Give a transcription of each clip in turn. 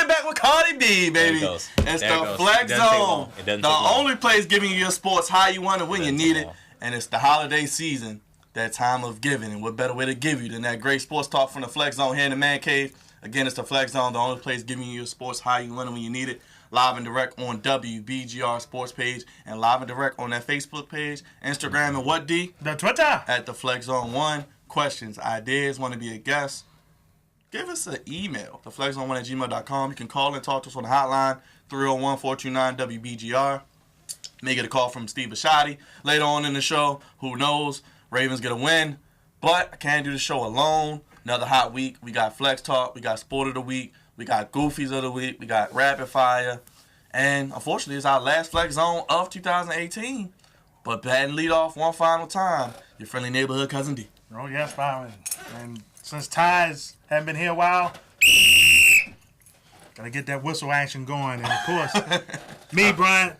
back with Cardi B, baby. It's the Flex Zone. The only place giving you your sports how you want it when you need it. And it's the holiday season, that time of giving. And what better way to give you than that great sports talk from the Flex Zone here in the Man Cave. Again, it's the Flex Zone, the only place giving you your sports how you want it when you need it. Live and direct on WBGR Sports page and live and direct on that Facebook page, Instagram, and what, D? The Twitter. At the Flex Zone 1. Questions, ideas, want to be a guest? Give us an email, theflexzone1@gmail.com. You can call and talk to us on the hotline, 301-429-WBGR. May get a call from Steve Bisciotti later on in the show. Who knows? Ravens get a win. But I can't do the show alone. Another hot week. We got Flex Talk. We got Sport of the Week. We got Goofies of the Week. We got Rapid Fire. And unfortunately, it's our last Flex Zone of 2018. But batting lead off one final time. Your friendly neighborhood cousin D. Oh, yes, Byron. And since Ties haven't been here a while, gotta get that whistle action going. And of course, me,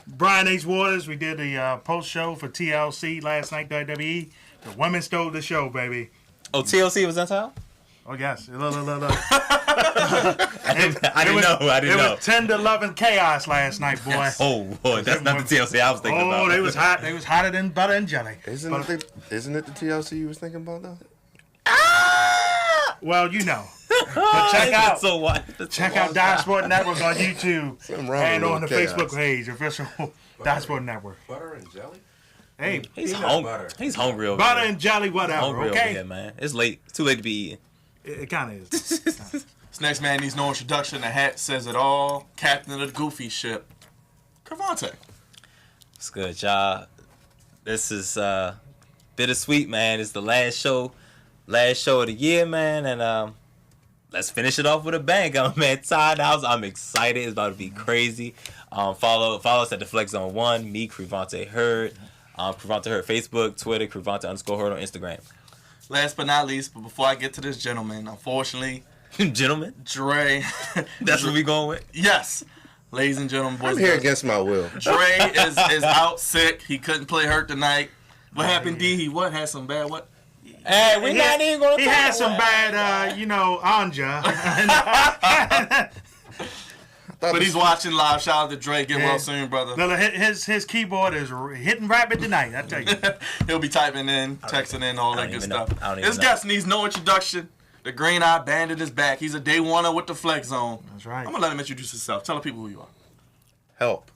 Brian H. Waters, we did the post show for TLC last night, WWE. The women stole the show, baby. Oh, TLC was that time? Oh, yes. I didn't know. It was 10 to 11 chaos last night, boy. Yes. Oh, boy. That's not the TLC I was thinking about. Oh, they was hot. They was hotter than butter and jelly. Isn't it the TLC you was thinking about, though? Well, you know. But check out Dive Sport Network on YouTube and on the Facebook page, official Dive Sport Network. Butter and jelly? Hey, he's hungry. He's hungry over butter here. And jelly, whatever. Hungry okay, over here, man. It's late. It's too late to be eating. It kind of is. This next man needs no introduction. The hat says it all. Captain of the Goofy ship, Crevonte. It's good, y'all. This is bittersweet, man. It's the last show of the year, man, and let's finish it off with a bang. I'm tired. I'm excited. It's about to be crazy. Follow us at the Flex Zone 1. Me, Crevonte Hurd. Crevonte Hurd Facebook, Twitter, Crevonte_Hurd on Instagram. Last but not least, but before I get to this gentleman, unfortunately, gentleman, Dre. That's what we going with. Yes, ladies and gentlemen, boys. I'm here against my will. Dre is out sick. He couldn't play hurt tonight. What happened, D? He had some bad what? Hey, we're not even going to talk. He had some bad, anja. But he's watching live. Shout out to Dre. Get well soon, brother. His keyboard is hitting rapid tonight, I tell you. He'll be typing in, texting in, all that good stuff. This know. guest needs no introduction. The Green Eye Bandit is back. He's a day one-er with the Flex Zone. That's right. I'm going to let him introduce himself. Tell the people who you are. Help.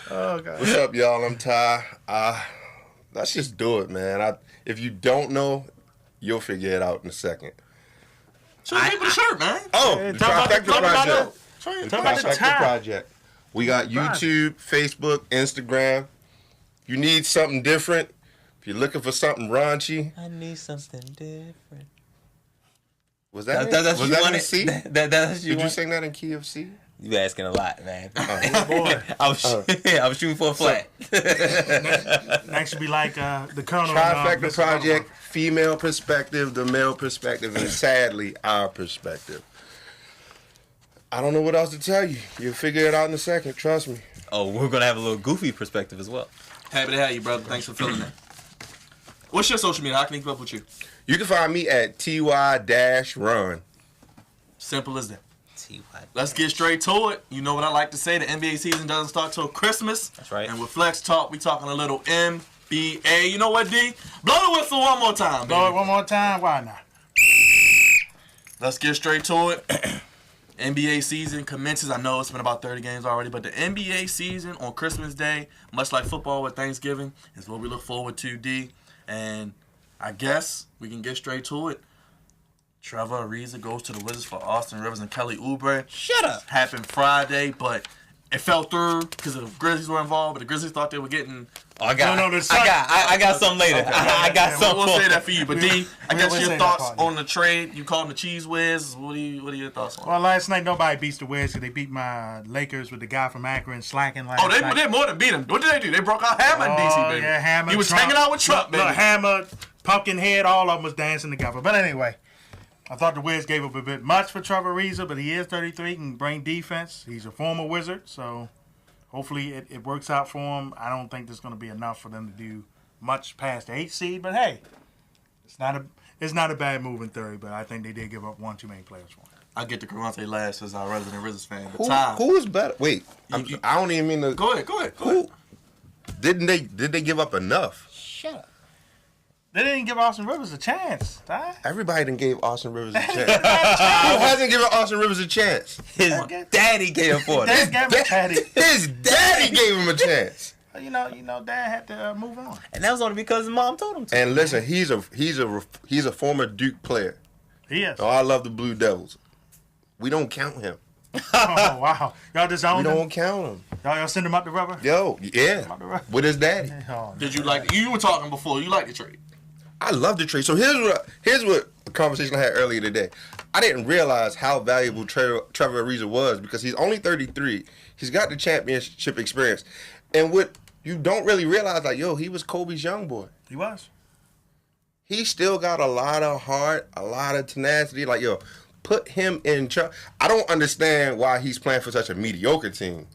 Oh, God. What's up, y'all? I'm Ty. Let's just do it, man. If you don't know, you'll figure it out in a second. Show the people the shirt, man. Oh, the Trifecta Project. Talk about the Trifecta Project. We got YouTube, Facebook, Instagram. You need something different. If you're looking for something raunchy. I need something different. Was that that's was you that in C? That's Did you sing that in key of C? You asking a lot, man. Oh, boy. I was shooting for a flat. Next should be like the Colonel. Trifecta Project, female perspective, the male perspective, and sadly, our perspective. I don't know what else to tell you. You'll figure it out in a second. Trust me. Oh, we're going to have a little goofy perspective as well. Happy to have you, brother. Thanks for filling in. What's your social media? How can we keep up with you? You can find me at ty-run. Simple as that. Let's get straight to it. You know what I like to say. The NBA season doesn't start till Christmas. That's right. And with Flex Talk, we talking a little NBA. You know what, D? Blow the whistle one more time, baby. Blow it one more time. Why not? Let's get straight to it. NBA season commences. I know it's been about 30 games already, but the NBA season on Christmas Day, much like football with Thanksgiving, is what we look forward to, D. And I guess we can get straight to it. Trevor Ariza goes to the Wizards for Austin Rivers and Kelly Oubre. Shut up. Happened Friday, but it fell through because the Grizzlies were involved. But the Grizzlies thought they were getting. Oh, I got something later. Okay. I got something. We'll say that for you. But D, I guess your thoughts on the trade. You call them the Cheese Whiz. What are your thoughts on? Well, last night nobody beats the Wiz because they beat my Lakers with the guy from Akron slacking last night. They more than beat him. What did they do? They broke out Hammer in DC, baby. Yeah, Hammer. He was Trump, hanging out with Trump, baby. Hammer, Pumpkinhead, all of them was dancing together. But anyway, I thought the Wiz gave up a bit much for Trevor Ariza, but he is 33, can bring defense. He's a former Wizard, so hopefully it works out for him. I don't think there's going to be enough for them to do much past the 8th seed, but hey, it's not a bad move in theory, but I think they did give up one too many players for him. I get the Crevonte last as our resident Wizards fan. But who is better? Wait, I don't even mean to. Go ahead. Did they give up enough? Shut up. They didn't give Austin Rivers a chance. Everybody done gave Austin Rivers a chance. Who hasn't given Austin Rivers a chance? His daddy gave him for His it. daddy gave him a chance. You know, Dad had to move on. And that was only because his mom told him to. And listen, he's a former Duke player. He is. Oh, I love the Blue Devils. We don't count him. Oh, wow. Y'all disowned him? We don't count him. Y'all send him out the rubber? Yo, yeah. With his daddy. Oh, Did you like? You were talking before. You like the trade? I love the trade. So here's what a conversation I had earlier today. I didn't realize how valuable Trevor Ariza was because he's only 33. He's got the championship experience. And what you don't really realize, like, he was Kobe's young boy. He was. He still got a lot of heart, a lot of tenacity. Like, put him in charge. I don't understand why he's playing for such a mediocre team.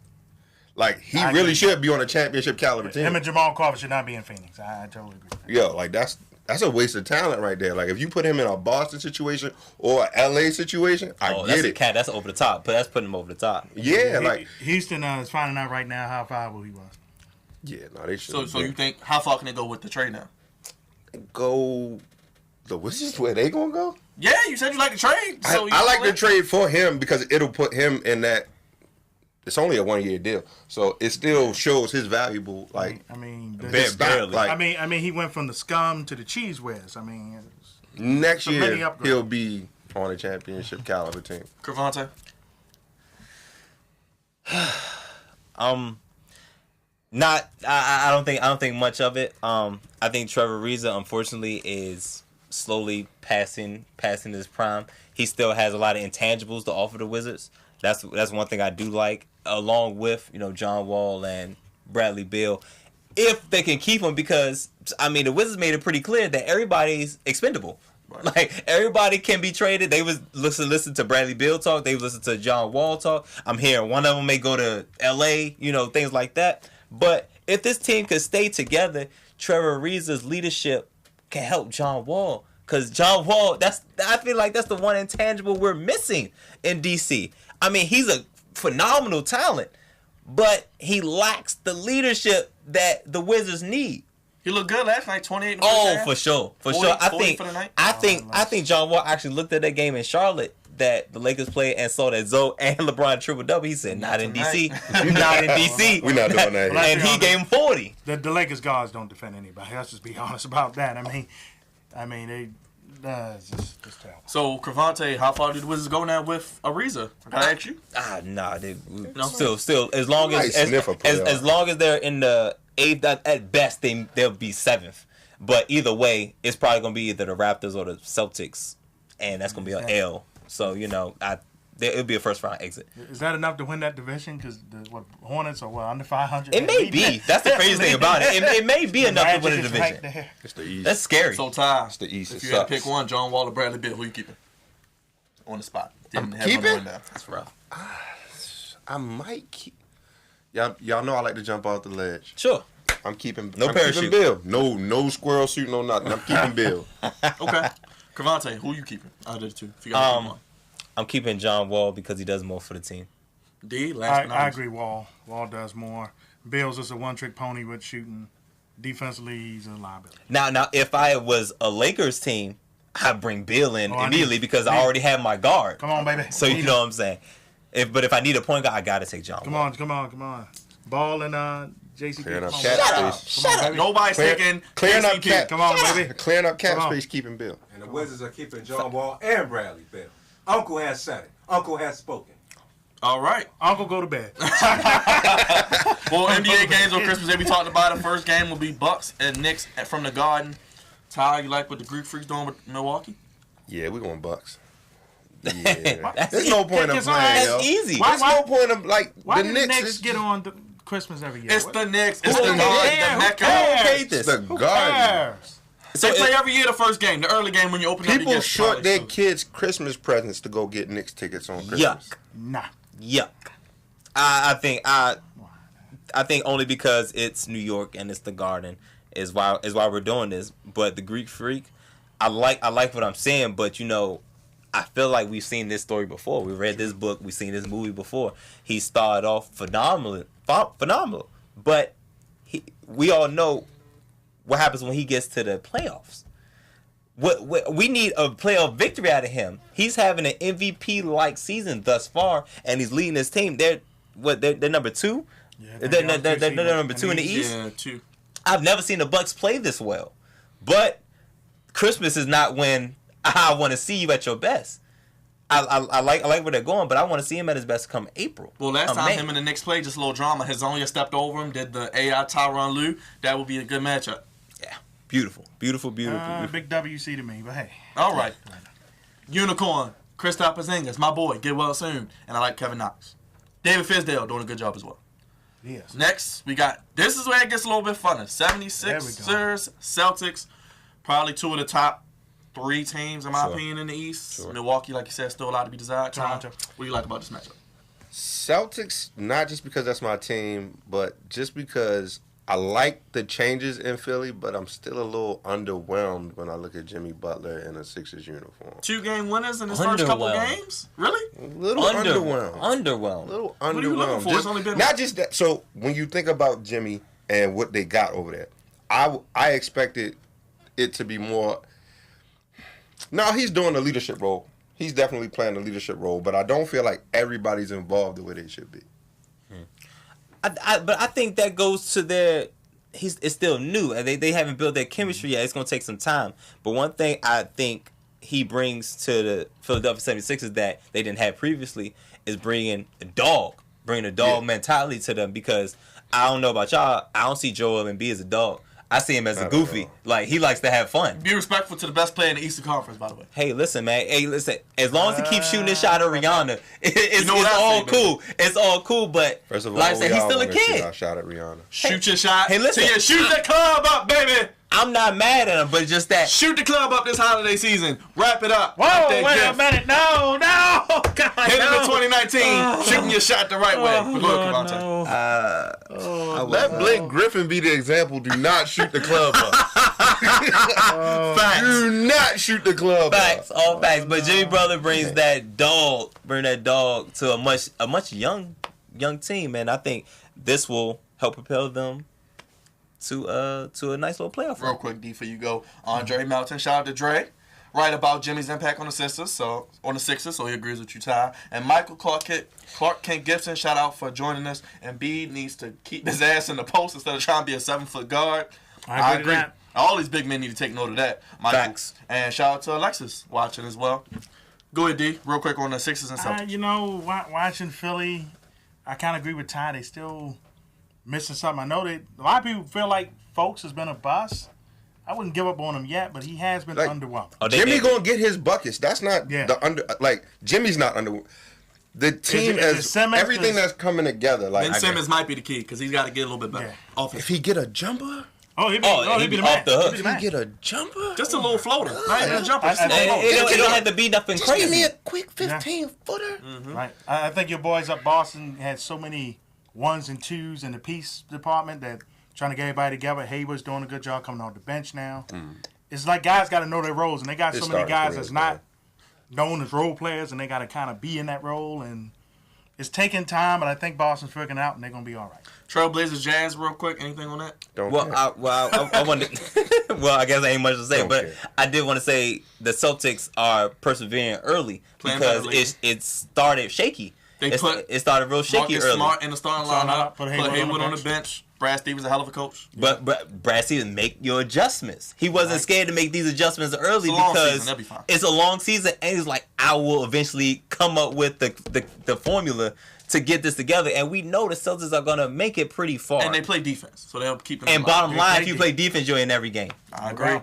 Like, he really should be on a championship caliber team. Him and Jamal Crawford should not be in Phoenix. I totally agree. Like, that's a waste of talent right there. Like, if you put him in a Boston situation or a LA situation, I get it. That's over the top. But that's putting him over the top. Yeah, like Houston is finding out right now how viable he was. Yeah, no, they should. So you think how far can they go with the trade now? Go the Wizards where they gonna go? Yeah, you said you like the trade. So I like the trade for him because it'll put him in that. It's only a 1-year deal, so it still shows his valuable. Like, barely. Like, I mean, he went from the scum to the cheese whiz. I mean, next year he'll be on a championship caliber team. Crevonte. Not. I don't think much of it. I think Trevor Ariza, unfortunately, is slowly passing his prime. He still has a lot of intangibles to offer the Wizards. That's one thing I do like, along with John Wall and Bradley Beal, if they can keep him, because I mean the Wizards made it pretty clear that everybody's expendable. Right. Like, everybody can be traded. They was listen to Bradley Beal talk. They listen to John Wall talk. I'm hearing one of them may go to L.A. Things like that. But if this team could stay together, Trevor Ariza's leadership can help John Wall. Because John Wall, I feel like that's the one intangible we're missing in D.C. I mean, he's a phenomenal talent, but he lacks the leadership that the Wizards need. He looked good last night, 28. For sure. I think John Wall actually looked at that game in Charlotte that the Lakers played and saw that Zoe and LeBron triple-double. He said, not in D.C. You're not in D.C. We're not doing that. And he gave him 40. The Lakers guards don't defend anybody. Let's just be honest about that. I mean, they... just terrible. So, Crevonte, how far do the Wizards go now with Ariza? Can I ask you? Nah, still, as long as they're in the 8th, at best they'll be 7th. But either way, it's probably gonna be either the Raptors or the Celtics, and that's gonna be an L. So it'll be a first round exit. Is that enough to win that division? Because the Hornets are under 500. It may be. That's the crazy thing about it. It may be enough to win a division. Right, it's the East. That's scary. So, Ty, it's the East. If you had to pick one, John Wall or Bradley Beal, who you keeping on the spot? Keeping? That's rough. I might keep. Y'all know I like to jump off the ledge. Sure. I'm keeping parachute. Bill. No squirrel suit, no nothing. I'm keeping Bill. Okay. Crevonte, who are you keeping out of the two? If you got to pick one. I'm keeping John Wall because he does more for the team. I agree, Wall. Wall does more. Bill's just a one-trick pony with shooting. Defensively, he's a liability. Now, if I was a Lakers team, I'd bring Bill in immediately because I already have my guard. Come on, baby. So you know what I'm saying. But if I need a point guard, I got to take John Wall. Come on. Ball and JCP. Clearing up cap space. Shut up. Nobody's taking clearing up cap. Come on, baby. Clearing up cap space, keeping Bill. And the Wizards are keeping John Wall and Bradley Beal. Uncle has said it. Uncle has spoken. All right. Uncle, go to bed. Well, NBA games on Christmas Day, we talked about it. First game will be Bucks and Knicks from the Garden. Ty, you like what the Greek Freaks doing with Milwaukee? Yeah, we're going Bucks. Yeah. There's no point in playing, yo. That's easy. There's no point of, why the do the Knicks Knicks get on Christmas every year? It's the Knicks. It's Who the Garden. The Mecca. It's the Garden. They play every year the first game, the early game when you open up. People short their kids' Christmas presents to go get Knicks tickets on Christmas. Yuck. Nah. Yuck. I think only because it's New York and it's the Garden is why we're doing this. But the Greek Freak, I like what I'm saying, but I feel like we've seen this story before. We read this book, we've seen this movie before. He started off phenomenal, but we all know what happens when he gets to the playoffs. We need a playoff victory out of him. He's having an MVP-like season thus far, and he's leading his team. They're number 2. Yeah, they're number 2 in the East. Yeah, 2. I've never seen the Bucks play this well, but Christmas is not when I want to see you at your best. I like where they're going, but I want to see him at his best come April. Well, last time him and the Knicks played, just a little drama. Hezonja stepped over him, did the AI Tyronn Lue. That would be a good matchup. Yeah, beautiful. Big WC to me, but hey. All right. Unicorn, Kristaps Porzingis, my boy, get well soon. And I like Kevin Knox. David Fizdale doing a good job as well. Yes. Next, we got, this is where it gets a little bit funner. 76ers, Celtics, probably 2 of the top 3 teams, in my opinion, in the East. Sure. Milwaukee, like you said, still a lot to be desired. Toronto. What do you like about this matchup? Celtics, not just because that's my team, but just because I like the changes in Philly, but I'm still a little underwhelmed when I look at Jimmy Butler in a Sixers uniform. 2-game winners in his first couple games? Really? A little underwhelmed. Underwhelmed. A little What underwhelmed. are you looking for? It's only been not just that. So when you think about Jimmy and what they got over there, I expected it to be more. No, he's doing the leadership role. He's definitely playing the leadership role, but I don't feel like everybody's involved the way they should be. But I think that goes to it's still new, and they haven't built their chemistry yet. It's going to take some time. But one thing I think he brings to the Philadelphia 76ers that they didn't have previously is bringing a dog mentality to them, because I don't know about y'all, I don't see Joel Embiid as a dog. I see him as a goofy. Like, he likes to have fun. Be respectful to the best player in the Eastern Conference, by the way. Hey, listen, man. As long as he keeps shooting this shot at Rihanna, it's all cool. Baby. It's all cool, but first of all, like I said, he's still a kid. Our shot at Rihanna. Shoot your shot. Hey, listen. Shoot the club up, baby. I'm not mad at him, but just that. Shoot the club up this holiday season. Wrap it up. Whoa, wait a minute. No. God, hit it in 2019. Shooting your shot the right way. But look, Crevonte. Let Blake Griffin be the example. Do not shoot the club up. Facts. Do not shoot the club facts, up. All facts. But Jimmy Butler brings that dog to a much young team, and I think this will help propel them to a nice little playoff run. Real quick, D, before you go. Andre Melton, shout out to Dre. Right about Jimmy's impact on the Sixers, so he agrees with you, Ty. And Michael Clark Kent Gibson, shout out for joining us. And Embiid needs to keep his ass in the post instead of trying to be a 7-foot guard. I agree. All these big men need to take note of that, Michael. Facts. And shout out to Alexis watching as well. Go ahead, D, real quick on the Sixers and Celtics. Watching Philly, I kind of agree with Ty. They still missing something. I know that a lot of people feel like Folks has been a bust. I wouldn't give up on him yet, but he has been underwhelmed. Jimmy gonna get his buckets. That's not the under. Like, Jimmy's not under. The team everything that's coming together. Like, Ben Simmons might be the key because he's got to get a little bit better. Yeah. If he get a jumper. He'd be off the hook. If he get a jumper, just a little floater. Not even a jumper. It don't have to be nothing crazy. Give me a quick 15-footer. Mm-hmm. Right. I think your boys up Boston had so many 1s and 2s in the piece department that trying to get everybody together. Hayward's doing a good job coming off the bench now. It's like guys got to know their roles, and they got so many guys that's not known as role players, and they got to kind of be in that role. And it's taking time, but I think Boston's figuring it out, and they're going to be all right. Trailblazers, Jazz, real quick. Anything on that? I wanted. Well, I guess I ain't much to say, but I did want to say the Celtics are persevering early because it started shaky. It started real shaky Marcus early. Smart in the starting lineup. Put Hayward on the bench. Brad Stevens a hell of a coach. But Brad Stevens, make your adjustments. He wasn't scared to make these adjustments early because it's a long season, and he's like, I will eventually come up with the formula to get this together. And we know the Celtics are gonna make it pretty far. And they play defense, so they'll keep them. And bottom line, if you play defense, you're in every game. I agree.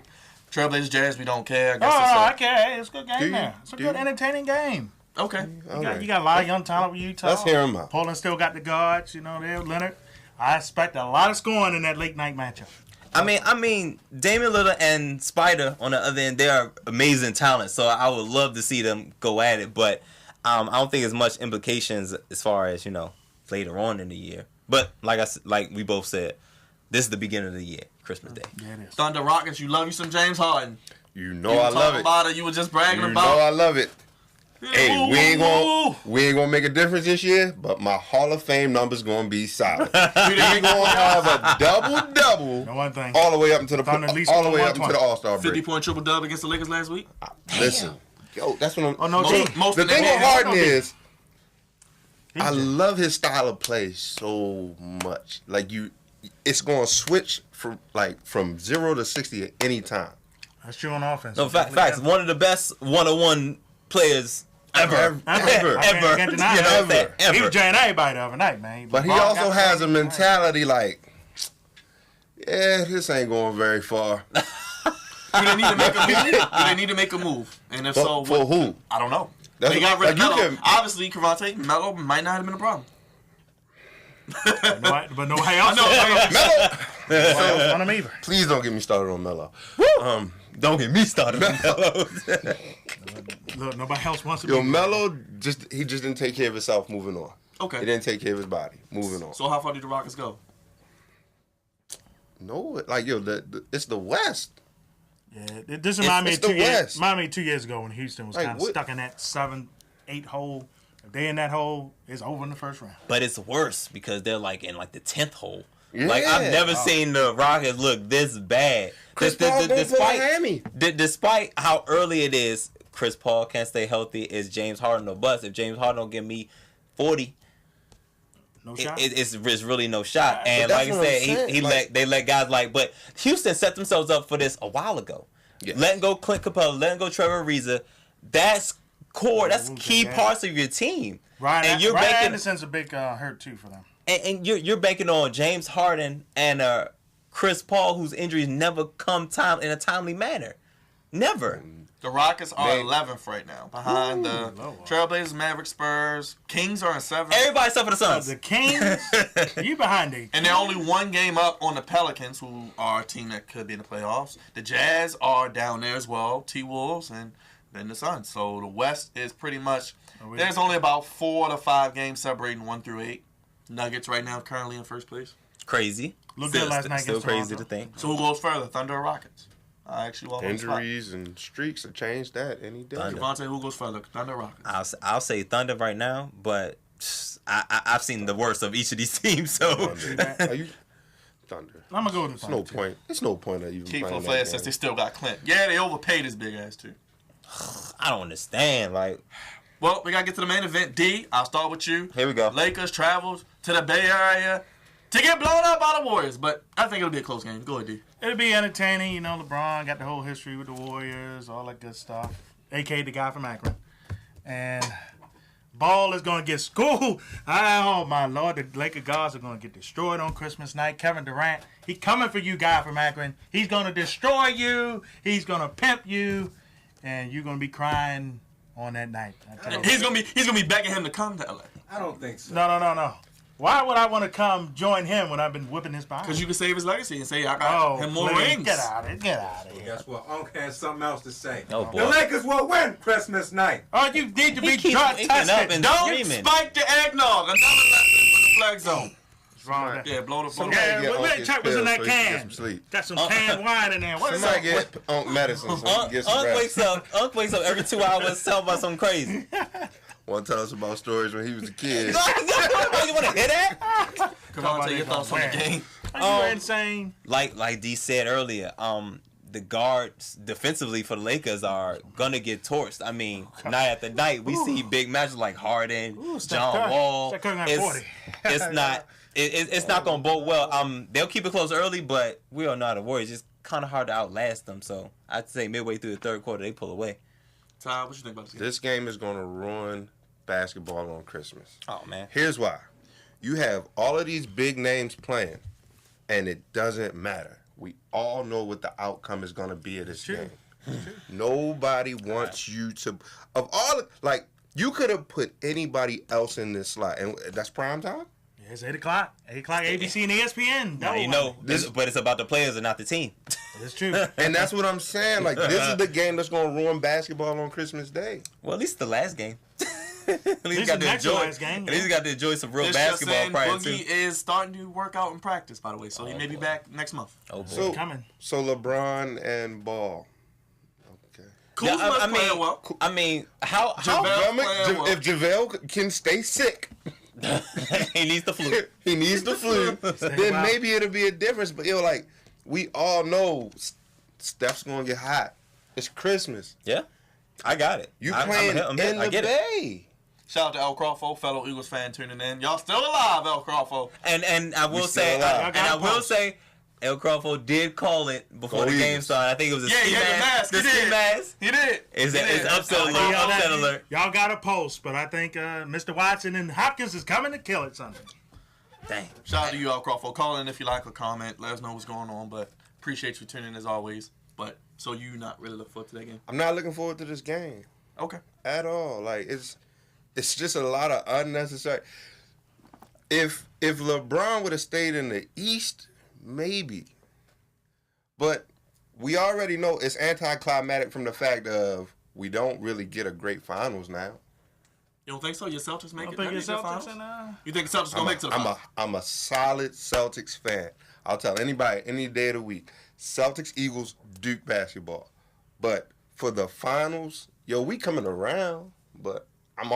Trailblazers, Jazz, we don't care. I care. It's a good game now. It's a good, entertaining game. Okay. You got a lot of young talent with Utah. Let's hear them out. Portland still got the guards. There, Leonard. I expect a lot of scoring in that late night matchup. I mean, Damian Lillard and Spider on the other end, they are amazing talent. So I would love to see them go at it, but I don't think as much implications as far as later on in the year. But like we both said, this is the beginning of the year, Christmas Day. Yeah, it is. Thunder Rockets, you love you some James Harden. You know I love it. About it. You were just bragging about. You know I love it. Hey, Ooh, we ain't gonna make a difference this year, but my Hall of Fame number's gonna be solid. We gonna have a double all the way up into the All-Star break. 50-point triple-double against the Lakers last week. Listen, yo, that's what I'm. Oh no, the thing with Harden is, I love his style of play so much. Like it's gonna switch from 0 to 60 at any time. That's true on offense. No, facts. One of the best one-on-one players ever. You know Ever. He was jaying everybody the other night, man. But he also has a mentality like, yeah, this ain't going very far. Do they need to make a move? Do they need to make a move? And if so, for who? I don't know. They got rid of Melo. Obviously, Crevonte, Melo might not have been a problem. But nobody else. Melo. On him either. Please don't get me started on Melo. Don't get me started on Melo. Look, nobody else wants to. Yo, Melo just didn't take care of himself. Moving on. Okay. He didn't take care of his body. Moving on. So how far did the Rockets go? No, like it's the West. Yeah, this reminded me 2 years ago when Houston was kind of stuck in that 7-8 hole. If they in that hole, it's over in the first round. But it's worse because they're like in like the 10th hole. Yeah. Like I've never seen the Rockets look this bad. Despite how early it is, Chris Paul can't stay healthy. Is James Harden or bust? If James Harden don't give me 40, no shot. It's really no shot. And like I said, they let guys like. But Houston set themselves up for this a while ago. Yes. Letting go Clint Capella, letting go Trevor Ariza. That's core. That's key parts of your team. Ryan Anderson's a big hurt too for them. And you're banking on James Harden and Chris Paul, whose injuries never come in a timely manner. Never. The Rockets are 11th right now, behind the Trailblazers, Mavericks, Spurs. Kings are in 7th. Everybody except for the Suns. The Kings, you behind them. And they're only one game up on the Pelicans, who are a team that could be in the playoffs. The Jazz are down there as well, T-Wolves, and then the Suns. So the West is pretty much, there's only about 4 to 5 games separating 1 through 8. Nuggets right now currently in first place. Crazy. Looked good last night. Still crazy to think. So who goes further, Thunder or Rockets? I actually walk Injuries and streaks have changed that any day. Crevonte, who goes further, Thunder or Rockets? I'll say Thunder right now, but I've seen the worst of each of these teams. So Thunder. I'm gonna go with the Thunder. It's no point of even Keep playing Flair says they still got Clint. Yeah, they overpaid his big ass too. I don't understand. Well, we gotta get to the main event. D, I'll start with you. Here we go. Lakers travels to the Bay Area to get blown up by the Warriors, but I think it'll be a close game. Go ahead, D. It'll be entertaining. You know, LeBron got the whole history with the Warriors, all that good stuff. A.K.A. the guy from Akron. And Ball is going to get schooled. Oh, my Lord. The Lakers guards are going to get destroyed on Christmas night. Kevin Durant, he coming for you, guy from Akron. He's going to destroy you. He's going to pimp you. And you're going to be crying on that night. He's gonna be begging him to come to LA. I don't think so. No. Why would I want to come join him when I've been whipping his behind? Because you can save his legacy and say, I got him more rings. Get out of here. Well, guess what? Unc has something else to say. Oh, boy. The Lakers will win Christmas night. Oh, you need to be drug tested. Don't spike the eggnog. Another lesson from the flag zone. Wrong. Yeah, blow the phone. Yeah, we check what's in that can. Got some canned wine in there. What's Somebody get Unc medicine so he can get some rest. Unc wakes up every 2 hours telling about something crazy. Want to tell us about stories when he was a kid? You want to hear that? Come on, tell your thoughts on the game. Are you insane? Like D said earlier, the guards defensively for the Lakers are gonna get torched. I mean, night after night, we see big matches like Harden, John Wall. It's not gonna bode well. They'll keep it close early, but we all know how to worry. It's just kind of hard to outlast them. So I'd say midway through the third quarter, they pull away. Ty, what you think about this game? This game is gonna ruin basketball on Christmas. Oh man. Here's why. You have all of these big names playing, and it doesn't matter. We all know what the outcome is going to be of this game. Nobody wants you to. You could have put anybody else in this slot, and that's prime time. Yeah, it's 8 o'clock. 8 o'clock, ABC and ESPN. Now, you know, but it's about the players and not the team. It's true. And that's what I'm saying. Like, this is the game that's going to ruin basketball on Christmas Day. Well, at least the last game. At least got to enjoy. At least you got to enjoy some real basketball prior to. Boogie is starting to work out in practice, by the way, so he may be back next month. Oh boy, coming. So LeBron and Ball. Kuzma's playing well. I mean, how if JaVale can stay sick, he needs the flu. He needs the flu. Then maybe it'll be a difference. But we all know Steph's gonna get hot. It's Christmas. Yeah, I got it. You playing in the Bay. Shout out to El Crawford, fellow Eagles fan tuning in. Y'all still alive, El Crawford. And I will say, El Crawford did call it before the game started. I think it was a ski mask. The ski mask. He did. It's upset alert. Y'all got a post, but I think Mr. Watson and Hopkins is coming to kill it Sunday. Dang. Shout out to you, El Crawford. Call in if you like a comment. Let us know what's going on. But appreciate you tuning in as always. But so you not really look forward to that game? I'm not looking forward to this game. Okay. At all. Like it's just a lot of unnecessary. If LeBron would have stayed in the East, maybe. But we already know it's anticlimactic from the fact of we don't really get a great finals now. You don't think so? Your Celtics make it? You think the Celtics gonna make it to the finals? I'm a solid Celtics fan. I'll tell anybody any day of the week. Celtics, Eagles, Duke basketball. But for the finals, we coming around. But I'm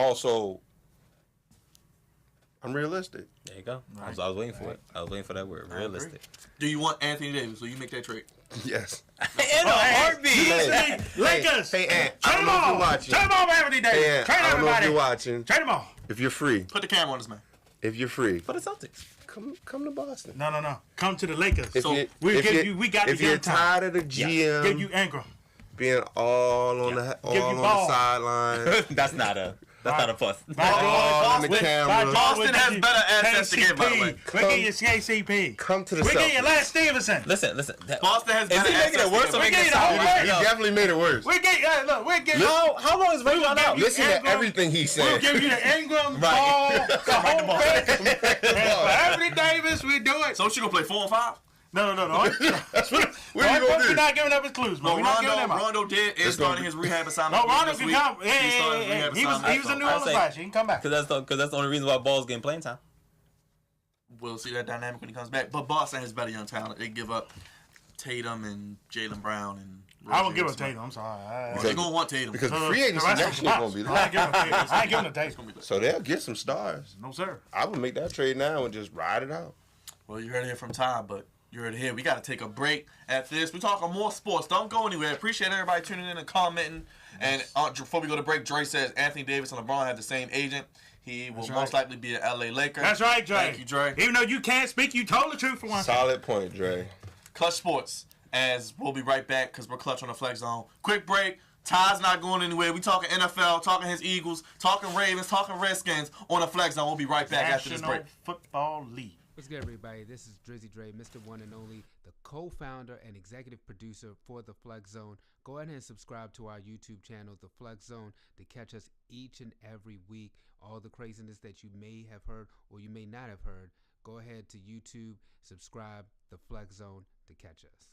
realistic. There you go. Right. I was waiting for it. I was waiting for that word. Realistic. Do you want Anthony Davis? Will you make that trade? Yes. In a heartbeat. Lakers. Hey, Ant. Trade him off. Trade him off, Anthony Davis. Hey, Ant, trade I don't everybody. know if you're watching. Trade him off. If you're free. Put the camera on this man. If you're free. For the Celtics. Come to Boston. No. Come to the Lakers. If you're tired of the GM. Give you Ingram. Being all on the sideline. That's not a plus. All on the camera. Boston has better assets to give, by the way. We get your KCP. Come to the Celtics. We get your Lance Stevenson. Listen. Boston has better assets. Is he making it worse or making it sound? He definitely made it worse. How long is Rajon out? Listen to everything he said. We'll give you the Ingram ball, the whole thing. For Anthony Davis, we do it. So what you gonna play 4 and 5? No. What are you gonna do? We're not giving up his clues, man. We're not giving them up. Rondo is starting his rehab assignment. No, Rondo can come. He was a New Orleans Flash. He can come back. Because that's the only reason why Ball's getting playing time. We'll see that dynamic when he comes back. But Boston has better young talent. They give up Tatum and Jaylen Brown and. I won't give up Tatum. I'm sorry. They're gonna want Tatum because free agency next year gonna be there. I ain't giving him Tatum. So they'll get some stars. No sir. I would make that trade now and just ride it out. Well, you heard it here from Ty, but you heard it here. We got to take a break after this. We're talking more sports. Don't go anywhere. Appreciate everybody tuning in and commenting. And before we go to break, Dre says Anthony Davis and LeBron have the same agent. He will most likely be an LA Laker. That's right, Dre. Thank you, Dre. Even though you can't speak, you told the truth for once. Solid point, Dre. Clutch Sports, as we'll be right back because we're clutch on the Flex Zone. Quick break. Ty's not going anywhere. We talking NFL, talking his Eagles, talking Ravens, talking Redskins on the Flex Zone. We'll be right back after this break. National Football League. What's good, everybody? This is Drizzy Dre, Mr. One and Only, the co-founder and executive producer for The Flex Zone. Go ahead and subscribe to our YouTube channel, The Flex Zone, to catch us each and every week. All the craziness that you may have heard or you may not have heard. Go ahead to YouTube, subscribe, The Flex Zone, to catch us.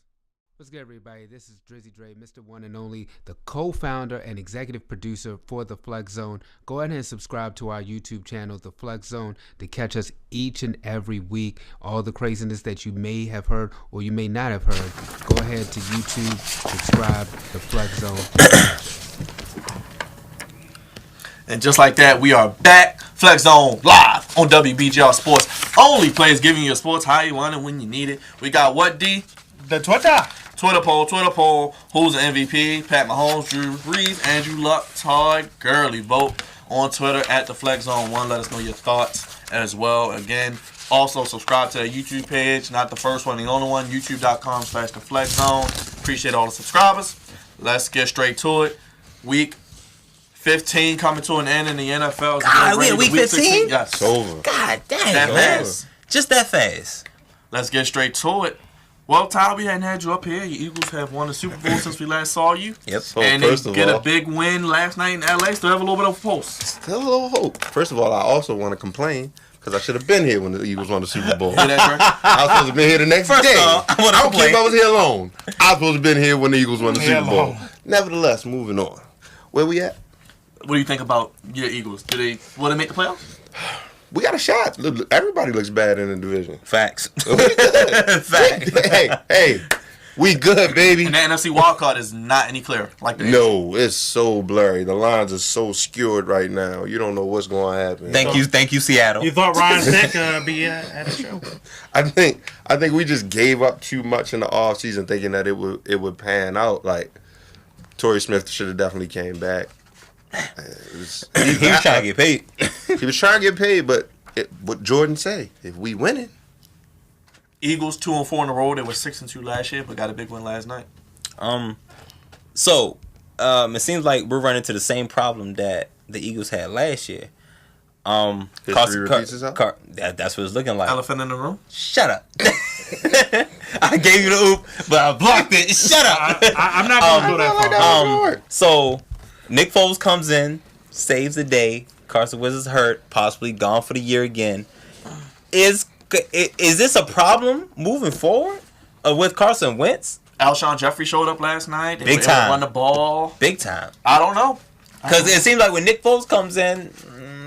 What's good, everybody? This is Drizzy Dre, Mr. One and Only, the co-founder and executive producer for The Flex Zone. Go ahead and subscribe to our YouTube channel, The Flex Zone, to catch us each and every week. All the craziness that you may have heard or you may not have heard. Go ahead to YouTube, subscribe, The Flex Zone. And just like that, we are back. Flex Zone live on WBGR Sports. Only plays giving you sports how you want it when you need it. We got what, D? The Twitter poll. Who's the MVP? Pat Mahomes, Drew Brees, Andrew Luck, Todd Gurley. Vote on Twitter at the Flex Zone 1. Let us know your thoughts as well. Again, also subscribe to the YouTube page. Not the first one, the only one. YouTube.com/the Flex Zone. Appreciate all the subscribers. Let's get straight to it. Week 15 coming to an end in the NFL. God, we at week 15? Yes. It's over. God dang. That fast. Just that fast. Let's get straight to it. Well, Ty, we hadn't had you up here. Your Eagles have won the Super Bowl since we last saw you. Yep. So and they get a big win last night in L.A. Still have a little bit of hope. Still a little hope. First of all, I also want to complain because I should have been here when the Eagles won the Super Bowl. Hear that, Dre? I was supposed to have been here the next day. I don't care if I was here alone. I was supposed to have been here when the Eagles won the Super Bowl. Nevertheless, moving on. Where we at? What do you think about your Eagles? Will they make the playoffs? We got a shot. Look, everybody looks bad in the division. Facts. Facts. Hey. We good, baby. And the NFC wildcard is not any clearer. No, it's so blurry. The lines are so skewed right now. You don't know what's going to happen. Thank you, Seattle. You thought Ryan Stick be at the show? I think we just gave up too much in the offseason thinking that it would pan out. Like, Torrey Smith should have definitely came back. He was trying to get paid. He was trying to get paid, but what Jordan say, if we winning. Eagles 2-4 in a row. They were 6-2 last year, but got a big win last night. So it seems like we're running into the same problem that the Eagles had last year. History repeats itself? That's what it's looking like. Elephant in the room. Shut up. I gave you the oop, but I blocked it. Shut up. I'm not going to go that far. So Nick Foles comes in, saves the day. Carson Wentz is hurt, possibly gone for the year again. Is this a problem moving forward with Carson Wentz? Alshon Jeffrey showed up last night. Big time. Run the ball. Big time. I don't know. Because it seems like when Nick Foles comes in,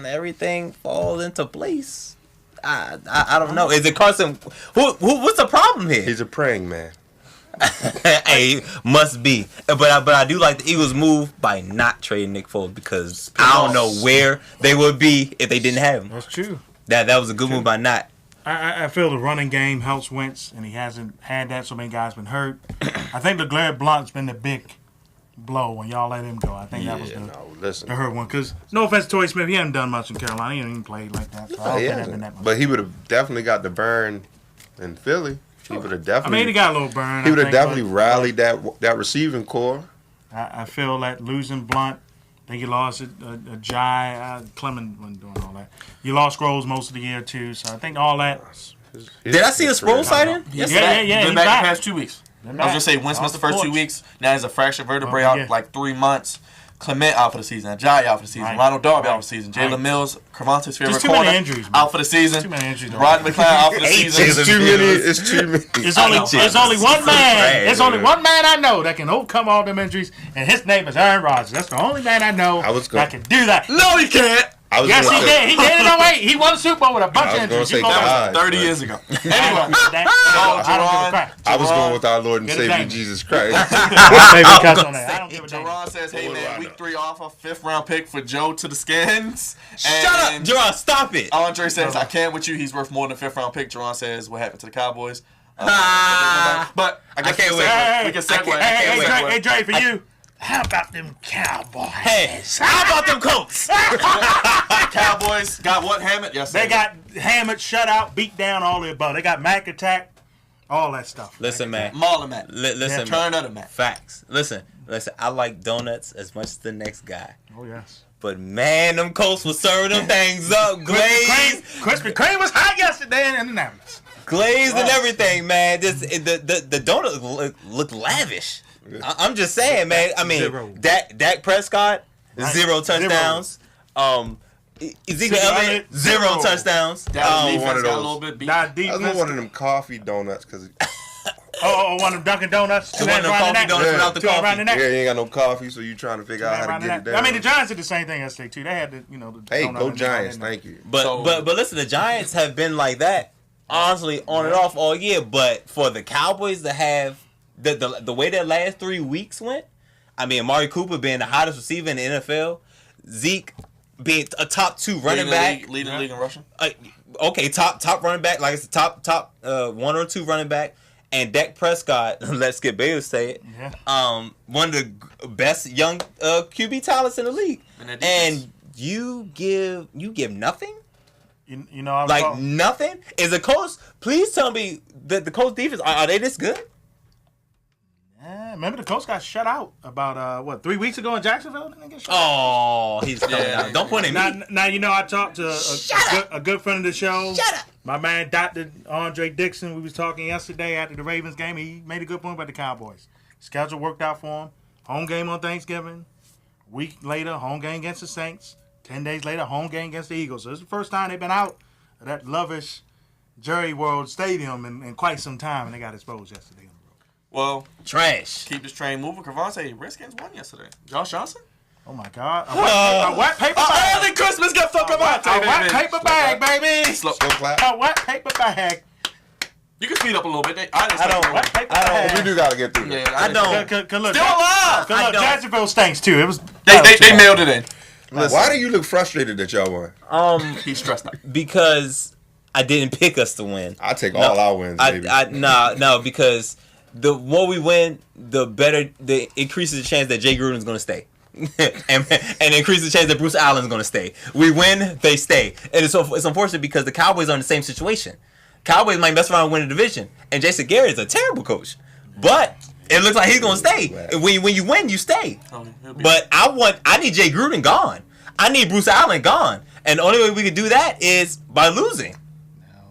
everything falls into place. I don't know. Is it Carson? What's the problem here? He's a praying man. Hey, must be. But I do like the Eagles' move by not trading Nick Foles because I don't know where they would be if they didn't have him. That's true. That was a good move by not. I feel the running game helps Wentz, and he hasn't had that. So many guys been hurt. I think the LeGarrette Blount's been the big blow when y'all let him go. I think that was the hurt one. Because no offense to Torrey Smith, he hasn't done much in Carolina. He hasn't even played like that. So I don't think that's been that much. But he would have definitely got the burn in Philly. He would have definitely. I mean, he got a little burn. He would have definitely rallied that receiving core. I feel that losing Blount. I think you lost a Jai. Clement wasn't doing all that. You lost Sproles most of the year too, so I think all that. Did I see a Sproles sighting? Yeah. He's He's back the past 2 weeks. I was gonna say Wentz missed the first 2 weeks. Now he's a fractured vertebrae out like 3 months. Clement out for the season. Jai out for the season. Right. Ronald Darby out for the season. Jalen Mills, Crevonte's favorite too corner, many injuries, man. out for the season. Too many injuries. Rodney McLeod out for the season. It's too many. It's too many. There's only one man. There's only one man I know that can overcome all them injuries, and his name is Aaron Rodgers. That's the only man I know that can do that. No, he can't. Yes, he did. He did it on 8. He won the Super Bowl with a bunch of injuries. That was 30 years ago. Anyway, I was going with our Lord and Savior Jesus Christ. Jerron says, hey man, week 3 offer, 5th round pick for Joe to the Skins. Shut up, Jerron, stop it. Andre says, I can't with you. He's worth more than a 5th round pick. Jerron says, what happened to the Cowboys? But I guess can't wait. We can segue. Hey, Dre, for you. How about them Cowboys? Hey, how about them Colts? Cowboys got what hammered? Yes, they got hammered, shut out, beat down, all the above. They got Mac attack, all that stuff. Listen, man. Mauler Mac. Listen, turn other Mac. Facts. Listen. I like donuts as much as the next guy. Oh yes. But man, them Colts was serving them things up, glazed. Krispy Kreme was hot yesterday in Indianapolis. Glazed and everything, man. The donut look lavish. I'm just saying, man. I mean, Dak Prescott, 0 touchdowns. Ezekiel Elliott, 0 touchdowns. One of those. I was one of them coffee donuts because. One of them Dunkin' Donuts. One of them coffee donuts without the coffee. Yeah, you ain't got no coffee, so you trying to figure out how to get it down. I mean, the Giants did the same thing yesterday too. They had the Hey, go Giants! Thank you. But listen, the Giants have been like that, honestly, on and off all year. But for the Cowboys to have the way their last 3 weeks went, I mean, Amari Cooper being the hottest receiver in the NFL, Zeke being a top 2 running back, leading the league in rushing. Okay, top running back, like it's the top 1 or 2 running back, and Dak Prescott. Let Skip Bayless say it. Yeah. One of the best young QB talents in the league, and you give nothing. You know, nothing. Is the Colts? Please tell me that the Colts defense are they this good? Remember the Colts got shut out about 3 weeks ago in Jacksonville? Didn't they get shut out? He's coming out. Don't point at me. Now you know I talked to a good friend of the show. Shut up. My man Dr. Andre Dixon. We was talking yesterday after the Ravens game. He made a good point about the Cowboys. Schedule worked out for him. Home game on Thanksgiving. Week later, home game against the Saints. 10 days later, home game against the Eagles. So it's the first time they've been out of that lavish Jerry World Stadium in quite some time, and they got exposed yesterday. Well, trash. Keep this train moving. Crevonte, Redskins won yesterday. Josh Johnson? Oh, my God. A wet paper bag. Early Christmas gift for Crevonte. A wet paper bag, baby. Slow clap. A wet paper bag. You can speed up a little bit. I don't. We do gotta get through Yeah, that. I don't. Look, Still alive. Look, Jacksonville stinks too. It was They mailed it in. Listen, why do you look frustrated that y'all won? He's stressed out. Because I didn't pick us to win. I take all our wins, baby. No, because the more we win, the better, the increases the chance that Jay Gruden's going to stay. and increases the chance that Bruce Allen's going to stay. We win, they stay. And it's unfortunate because the Cowboys are in the same situation. Cowboys might mess around and win a division. And Jason Garrett is a terrible coach. But it looks like he's going to stay. When you win, you stay. But I need Jay Gruden gone. I need Bruce Allen gone. And the only way we can do that is by losing.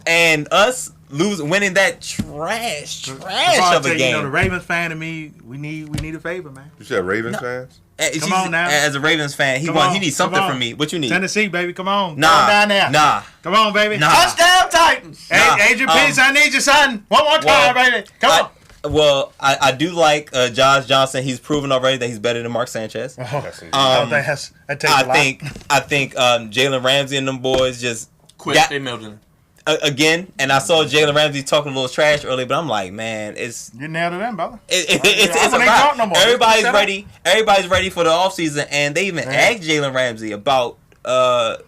And us winning that trash of a game. You know, the Ravens fan of me, we need a favor, man. You said Ravens fans? Come on now. As a Ravens fan, he needs something from me. What you need? Tennessee, baby, come on. Nah. Come on down there. Nah. Come on, baby. Nah. Touchdown, Titans. Nah. Adrian Peterson, I need you, son. One more time, baby. Come on. Well, I do like Josh Johnson. He's proven already that he's better than Mark Sanchez. I takes a lot. I think Jalen Ramsey and them boys just quit. They mailed in. Again, and I saw Jalen Ramsey talking a little trash earlier, but I'm like, man, you nailed it in, brother. It's a wrap. No everybody's ready. Everybody's ready for the offseason, and they even asked Jalen Ramsey about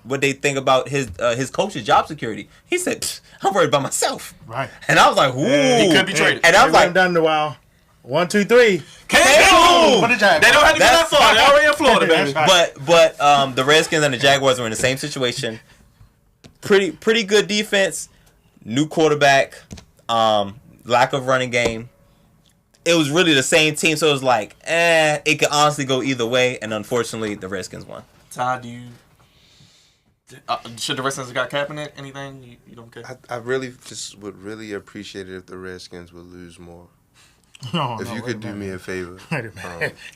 what they think about his coach's job security. He said, "I'm worried about myself." Right. And I was like, "Ooh, he could be traded." And I was like, done in a while. 1, 2, 3. Cancun. For the Jaguars. They don't have to go that far. They're already in Florida, baby. But the Redskins and the Jaguars were in the same situation. Pretty good defense, new quarterback, lack of running game. It was really the same team, so it was like, it could honestly go either way, and unfortunately, the Redskins won. Todd, should the Redskins have got Kaepernick? Anything? You don't care? I really just would really appreciate it if the Redskins would lose more. If you could do me a favor.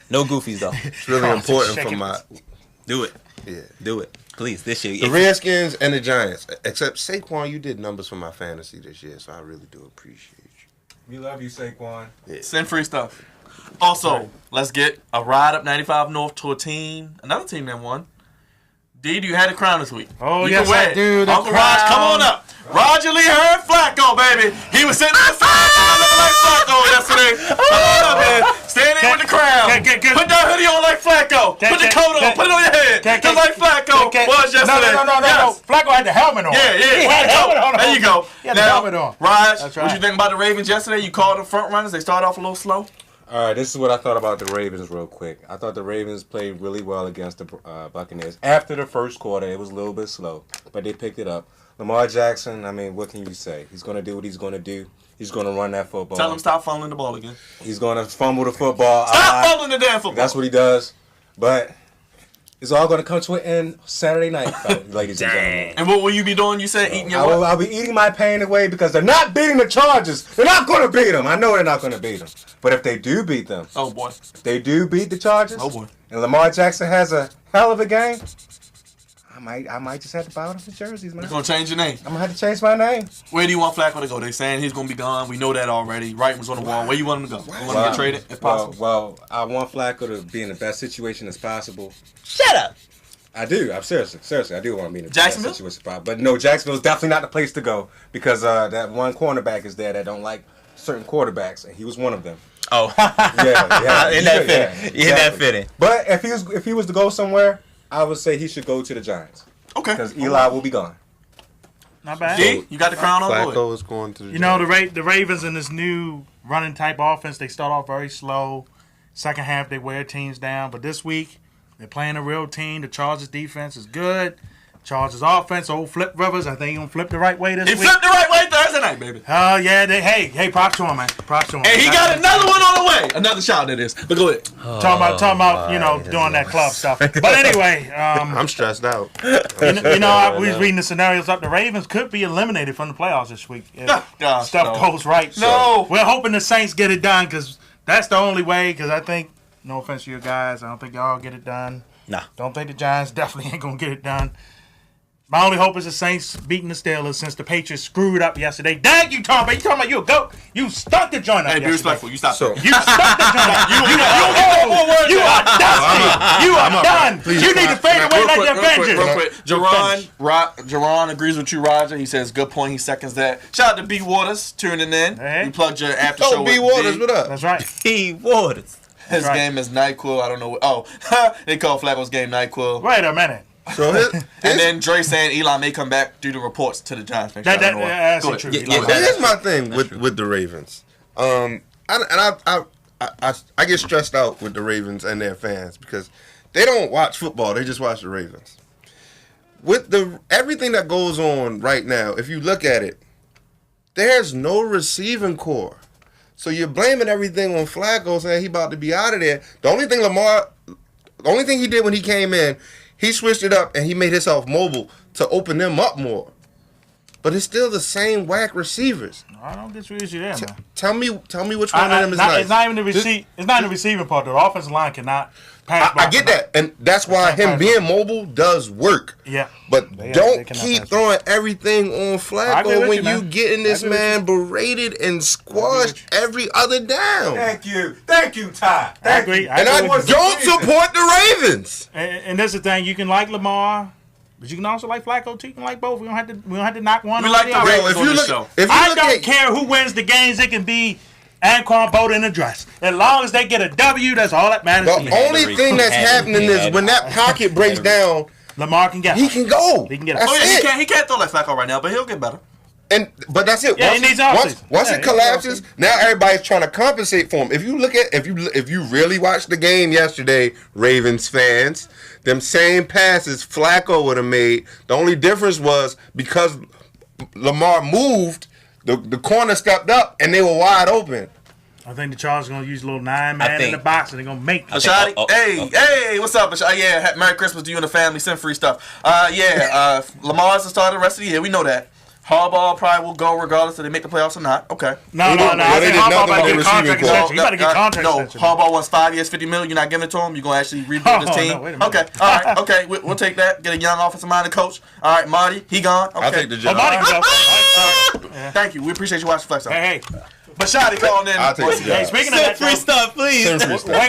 No goofies, though. It's really important for my... Do it. Yeah. Do it. Please, this year. The Redskins and the Giants. Except Saquon, you did numbers for my fantasy this year, so I really do appreciate you. We love you, Saquon. Yeah. Send free stuff. Also, let's get a ride up 95 North to a team. Another team that won. D, you had the crown this week. Oh, you yes, I do. Uncle Raj, come on up. Roger Lee heard Flacco, baby. He was sitting on the side looking like Flacco yesterday. Come on up, man. Stand in with the crown. Put that hoodie on like Flacco. Put the coat on. Put it on your head. Just like Flacco was yesterday. No. Flacco had the helmet on. Yeah. He had the helmet on. There you go. He had the helmet on. Raj, what you think about the Ravens yesterday? You called the front runners. They started off a little slow. All right, this is what I thought about the Ravens real quick. I thought the Ravens played really well against the Buccaneers. After the first quarter, it was a little bit slow, but they picked it up. Lamar Jackson, I mean, what can you say? He's going to do what he's going to do. He's going to run that football. Tell him stop fumbling the ball again. He's going to fumble the football. Stop fumbling the damn football. That's what he does. But it's all going to come to an end Saturday night, ladies and gentlemen. And what will you be doing? You said eating your what? I'll be eating my pain away because they're not beating the Chargers. They're not going to beat them. I know they're not going to beat them. But if they do beat them, oh boy, if they do beat the Chargers, oh boy, and Lamar Jackson has a hell of a game, I might just have to buy them some jerseys, man. You're gonna change your name. I'm gonna have to change my name. Where do you want Flacco to go? They saying he's gonna be gone. We know that already. Writing's on the wall. Where you want him to go? You want him to get traded if possible? Well, I want Flacco to be in the best situation as possible. Shut up. I do. I'm seriously, I do want to be in the best situation as possible. But no, Jacksonville's definitely not the place to go because that one cornerback is there that don't like certain quarterbacks, and he was one of them. Oh, yeah. In that fitting. But if he was to go somewhere, I would say he should go to the Giants. Okay. Because Eli will be gone. Not bad. D, you got the crown on board. Flacco is going to the You know, the Ravens in this new running type offense, they start off very slow. Second half, they wear teams down. But this week, they're playing a real team. The Chargers defense is good. Chargers offense, old Flip Rivers, I think he's going to flip the right way this week. He flipped the right way Thursday night, baby. Oh, yeah. Hey, props to him, man. Props to him. And he got another one on the way. Another shout at this. But go ahead. Talking about doing that club stuff. But anyway. I'm stressed out. We was reading the scenarios up. The Ravens could be eliminated from the playoffs this week if stuff goes right. No. So we're hoping the Saints get it done because that's the only way. Because I think, no offense to you guys, I don't think y'all get it done. Nah. Don't think the Giants definitely ain't going to get it done. My only hope is the Saints beating the Steelers since the Patriots screwed up yesterday. Dang you, Tom! You talking about you a goat? You stuck the joint up. Hey, be respectful. You stop. So, You stuck the joint up. You are dusty. You are done. You need to fade away like the Avengers. Real quick. Jerron agrees with you, Roger. He says, good point. He seconds that. Shout out to B. Waters tuning in. Hey. You plugged your after show B. with Waters, D. what up? That's right. He Waters. His right. game is NyQuil. I don't know. They call Flacco's game NyQuil. Wait a minute. So And then Dre saying Eli may come back due to reports to the Giants. That's true. Here's my thing with the Ravens. I get stressed out with the Ravens and their fans because they don't watch football. They just watch the Ravens. With everything that goes on right now, if you look at it, there's no receiving core. So you're blaming everything on Flacco, saying he about to be out of there. The only thing he did when he came in, he switched it up and he made himself mobile to open them up more. But it's still the same whack receivers. I don't disagree with you there, man. Tell me which one of them is nice. It's not even the It's not in the receiving part. The offensive line cannot pass. I get that, and that's why him being mobile does work. Yeah. But They don't cannot keep pass. throwing everything on I agree Flacco with when you, man. you getting this I agree man berated and squashed every other down. Thank you, Ty. I agree. And I What's the don't reason? support the Ravens. And that's the thing. You can like Lamar, but you can also like Flacco too. You can like both. We don't have to knock one. We or like the the other. Ravens If on you this look, show. if you I look don't at, care who wins the games. It can be Anquan Bolt in a dress. As long as they get a W, that's all that matters to me. the only thing that's happening is when that pocket breaks down, Lamar can get he it. can go. He can get it. That's Oh yeah, it. he can't throw like Flacco right now, but he'll get better. But that's it. Yeah, he needs offseason. Once Yeah, it he needs collapses, now everybody's trying to compensate for him. If you look at if you really watched the game yesterday, Ravens fans, them same passes Flacco would have made. The only difference was because Lamar moved, the corner stepped up and they were wide open. I think the Chargers are going to use a little 9-man in the box and they're going to make it. Ashadi, hey, what's up, Ashadi? Yeah, Merry Christmas to you and the family. Send free stuff. Lamar's the starter the rest of the year. We know that. Harbaugh probably will go regardless if they make the playoffs or not. Okay. No. I they think did Harbaugh nothing about to but get a receiving contract core. extension. You got to get contract No, extension. Harbaugh wants 5 years, $50 million. You're not giving it to him. You're going to actually rebuild this team. No, wait a minute. Okay, all right, okay. We'll take that. Get a young offensive-minded coach. All right, Marty, he gone. Okay. I'll take the job. Marty can go. Thank you. We appreciate you watching Flex Zone. Hey. But Shotty calling in. I'll take the Hey, job. speaking of Send that, free stuff, please. wait.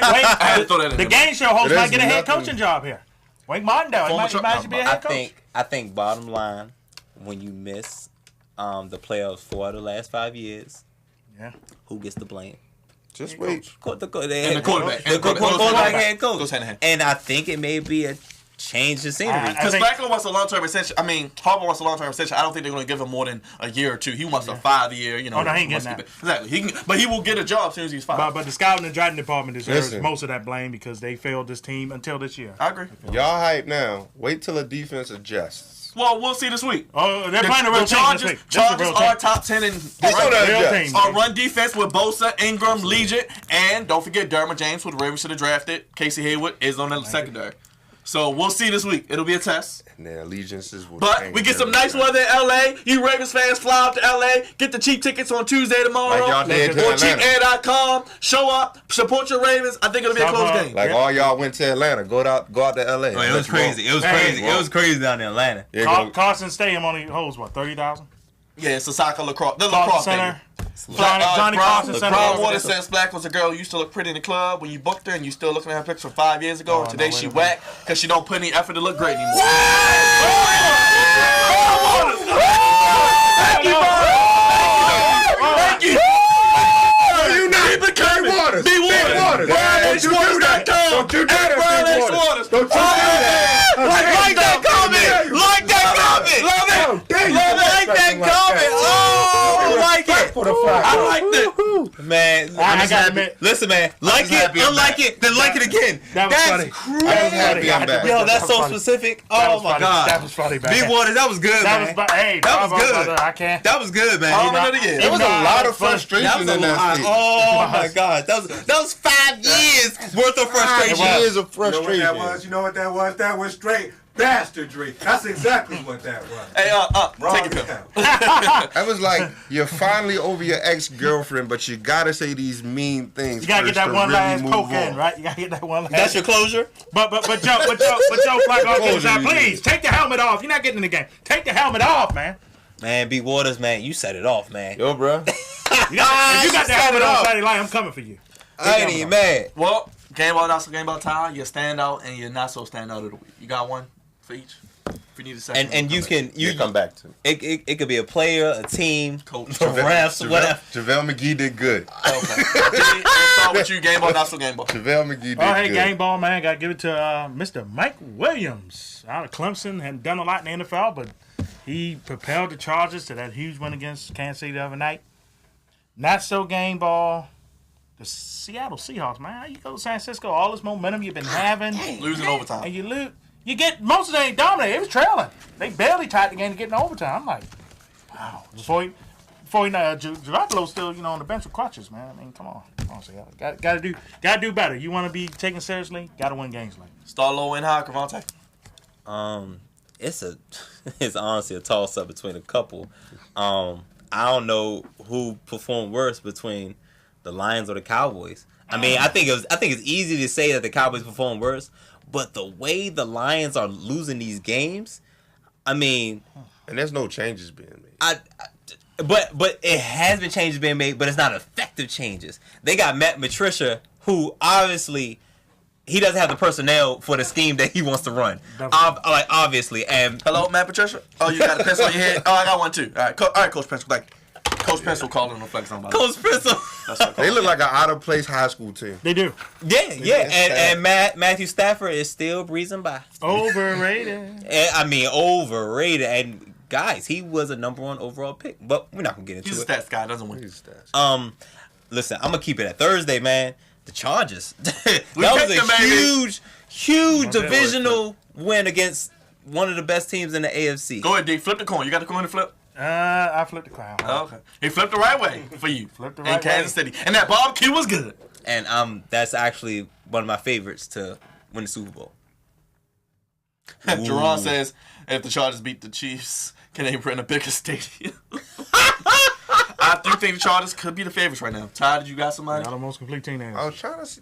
had to throw that in The there. game show host It might is get a head nothing. coaching job here. Wink Martindale. He might be a head coach. I think bottom line, when you miss the playoffs 4 of the last 5 years, Yeah. who gets the blame? Just wait. And the quarterback. The quarterback head Goes coach. hand in hand. And I think it may be a change in scenery. Because Flacco wants a long-term extension. I mean, Harbaugh wants a long-term extension. I don't think they're going to give him more than a year or two. He wants a 5-year, you know. Oh, no, he ain't he wants getting to keep it. Exactly. But he will get a job as soon as he's 5. But the scouting and drafting department deserves Listen. most of that blame because they failed this team until this year. I agree. Y'all hype now. Wait till the defense adjusts. Well, we'll see this week. Oh, they're playing a real The team this week. Chargers are top 10 in Real team. run defense with Bosa, Ingram, Legit, and don't forget Dermot James, who the Ravens should have drafted. Casey Hayward is on the secondary. So we'll see this week. It'll be a test. And their allegiances will But change we get some every nice time. weather in LA. You Ravens fans fly out to LA. Get the cheap tickets on Tuesday tomorrow. Like y'all did to on Atlanta. cheapair.com. Show up. Support your Ravens. I think it'll be a close game. Like all y'all went to Atlanta. Go out to LA. Oh, it was crazy. It was crazy. It was crazy down in Atlanta. Yeah, Carson Stadium only holds, what, 30,000? Yeah, it's a soccer lacrosse. The Carson lacrosse Center. thing. Johnny Carson Center. Brown Water says Black was a girl who used to look pretty in the club when you booked her, and you still looking at her picture from 5 years ago. And today she whack because she don't put any effort to look great anymore. Thank you, thank you. you not Keep it coming. Waters. Be Waters. BrianHWaters.com. Don't you do that. BrianHWaters. Don't you do that. Like that comment! Like that comment! Love it. Like that comment! Oh, I like it! I like it! Man, I gotta admit. listen, man. Like it, happy I'm unlike it, then like it again. That was That's funny. crazy. I'm happy I'm back. Yo, that's so funny. specific. That Oh was my funny. god. That was funny, man. Big Waters, that was good, That man. was, hey, That was bravo, good. brother. I can't. That was good, man. Home run of the year. There was a lot of frustration That was a in that lot. state. Oh my god. That was 5 years worth of frustration. 5 years of You know what frustration. that was? You know what that was? That was straight bastard, Dre. That's exactly what that was. Hey, Wrong take it down. I was like, you're finally over your ex-girlfriend, but you gotta say these mean things. You gotta get that to one really last move poke on. in, right? You gotta get that one last. That's your closure? But Joe Flacco, Closure, please take the helmet off. You're not getting in the game. Take the helmet off, man. Man, B. Waters, man, you set it off, man. Yo, bro. If you got the helmet on Saturday night, I'm coming for you. I ain't even mad. Well, game ball, not so game ball time. Your standout and your not so standout of the week. You got one for each. If you need a second. And you can come back to it could be a player, a team, Coach. the refs, whatever. JaVale McGee did good. Okay. Let's start with you. Game ball, not so game ball. JaVale McGee did Oh, hey, good. game ball, man. Got to give it to Mr. Mike Williams out of Clemson. Hadn't done a lot in the NFL, but he propelled the Chargers to that huge win against Kansas City the other night. Not so game ball. The Seattle Seahawks, man. How you go to San Francisco? All this momentum you've been having. Losing overtime. And you lose. You get most of them ain't dominated. It was trailing. They barely tied the game to get in overtime. I'm like, wow. Before Garoppolo's still, on the bench with crutches, man. I mean, come on, Seattle. Got to do better. You want to be taken seriously? Got to win games like this. Start low and high, Crevonte. It's honestly a toss up between a couple. I don't know who performed worse between the Lions or the Cowboys. I mean, I think it's easy to say that the Cowboys performed worse, but the way the Lions are losing these games, I mean, And there's no changes being made. But it has been changes being made, but it's not effective changes. They got Matt Patricia, who obviously he doesn't have the personnel for the scheme that he wants to run. Obviously, and Hello, Matt Patricia. Oh, you got a pencil on your head? Oh, I got one too. All right, Coach Pencil. Like, Coach Pencil calling the flex on. Coach Pencil. They look like an out-of-place high school team. They do. Yeah, and Matthew Stafford is still breezing by. Overrated. Overrated. And guys, he was a number 1 overall pick, but we're not gonna get into He's a it. stats guy. Doesn't win. He's stats. Listen, I'm gonna keep it at Thursday, man. The Chargers. That We was picked a them, baby. huge divisional win against one of the best teams in the AFC. Go ahead, D. Flip the coin. You got the coin to flip? I flipped the crown. Oh, okay. He flipped the right way for you. Flipped the in right Kansas way. City. And that barbecue was good. And that's actually one of my favorites to win the Super Bowl. Jerron says, if the Chargers beat the Chiefs, can they rent a bigger stadium? I do think the Chargers could be the favorites right now. Ty, did you got somebody? Not the most complete team there. I was trying to see,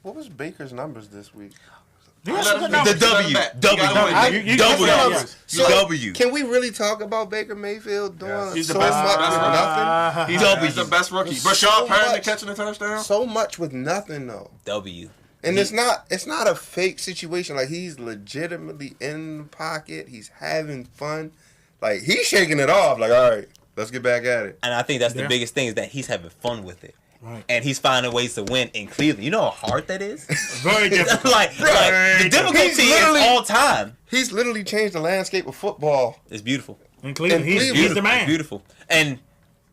what was Baker's numbers this week? The W. Can we really talk about Baker Mayfield doing He's the so best. much with nothing? He's the best rookie. Rashad Perriman catching a touchdown. So much with nothing though. W. And it's not a fake situation. Like, he's legitimately in the pocket. He's having fun. Like, he's shaking it off. Like, all right, let's get back at it. And I think that's the biggest thing is that he's having fun with it. Right. And he's finding ways to win in Cleveland. You know how hard that is? Very difficult. The difficulty is all time. He's literally changed the landscape of football. It's beautiful. In Cleveland, In he's Cleveland. the man. It's beautiful. And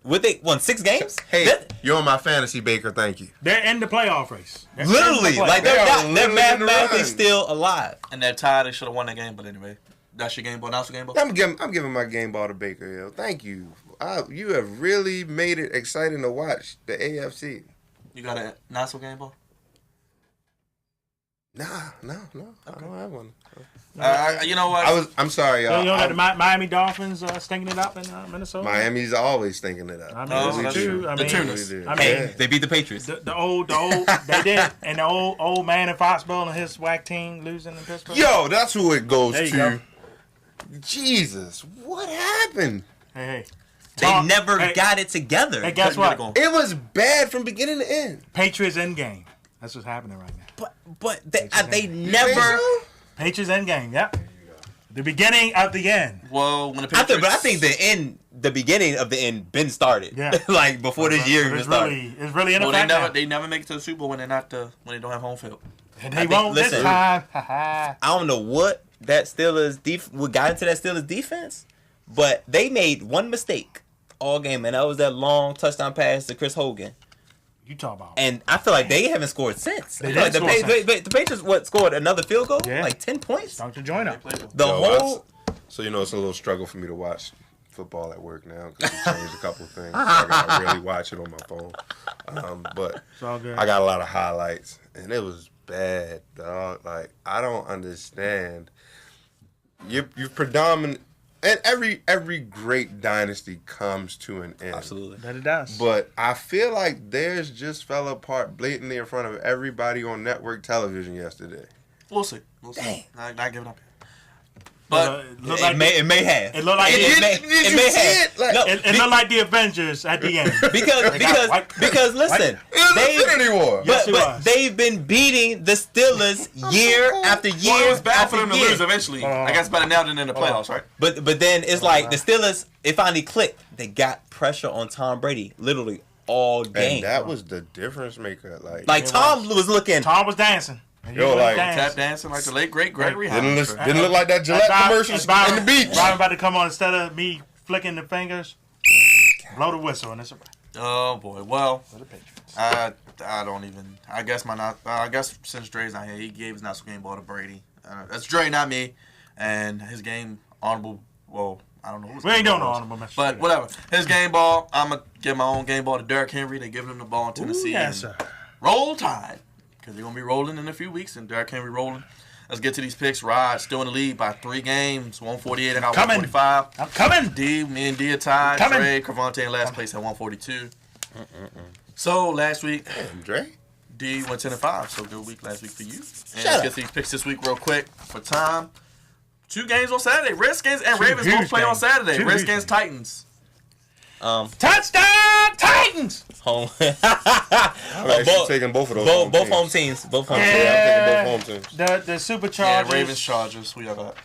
they won 6 games? Hey, you're on my fantasy, Baker. Thank you. They're in the playoff race. They're Literally. in the playoff. Like, They are they're literally in the mathematically run. still alive. And they're tied. They should have won that game. But anyway, that's your game ball. That's your game ball. I'm giving my game ball to Baker Hill. Thank you. You have really made it exciting to watch the AFC. You got a Nassau game ball? No. I don't have one. You know what? I'm sorry, So y'all. you know that the Miami Dolphins stinking it up in Minnesota? Miami's always thinking it up. I mean, Oh, that's that's true. true. I The mean, Tunas. I mean, Hey, they beat the Patriots. the old, they did, and the old man in Foxborough and his whack team losing in Pittsburgh. Yo, that's who it goes There you to. go. Jesus, what happened? Hey, They never hey, got it together. Hey, guess Couldn't get it what? going. It was bad from beginning to end. Patriots end game. That's what's happening right now. But they You think never. so? Patriots end game. Yep. The beginning of the end. Well, when the Patriots... I think the beginning of the end been started. Yeah. Like before this year But even it's started. really in Well, effect now. they never make it to the Super Bowl when they're not when they don't have home field. And I they think- won't this listen. time. I don't know what that Steelers what got into that Steelers defense, but they made one mistake all game, and that was that long touchdown pass to Chris Hogan. You talk about. And I feel like they haven't scored since. They I feel like didn't score since. the Patriots scored another field goal, Yeah. like 10 points. Start to join up. The whole So it's a little struggle for me to watch football at work now because we changed a couple things. So I gotta really watch it on my phone. But It's all good. I got a lot of highlights, and it was bad, dog. Like, I don't understand. you've predominant, and every great dynasty comes to an end. Absolutely. That it does. But I feel like theirs just fell apart blatantly in front of everybody on network television yesterday. We'll see. Dang. Not giving up. But It may have. It looked like It may have. No, it looked like the Avengers at the end. because listen, It doesn't fit anymore. but they've been beating the Steelers year after year. Well, it was bad after for them to year. lose eventually. I guess better now than in the playoffs, right? But then it's like the Steelers, it finally clicked. They got pressure on Tom Brady literally all game. And that was the difference maker. Like Tom was looking. Tom was dancing. Yo, like Tap dancing like the late great Gregory didn't Hines. look like that Gillette commercials on the beach. Byron about to come on instead of me flicking the fingers. Blow the whistle and it's a Oh boy. Well, for the Patriots. I don't even. I guess since Dre's not here, he gave his national game ball to Brady. That's Dre, not me. And his game honorable. Well, I don't know who's. We ain't doing no honorable mention. But whatever. His game ball. I'm gonna give my own game ball to Derrick Henry. They giving him the ball in Tennessee. Yes, sir. Roll Tide. Because they're going to be rolling in a few weeks, and Derrick Henry rolling. Let's get to these picks. Rod still in the lead by 3 games, 148 and 145. I'm coming. Me and D are tied. Coming. Dre, Crevonte in last place at 142. So last week, Dre? D went 10-5. So good week last week for you. And Shut let's up. get to these picks this week real quick for time. 2 games on Saturday. Redskins and Two Ravens huge both play on games. Saturday. Two Redskins, huge Titans. Touchdown Titans. Home. I'm actually taking both of those. Both home teams. Both home teams. Yeah, I'm taking both home teams. The Yeah, Superchargers. Ravens, Chargers. We got that.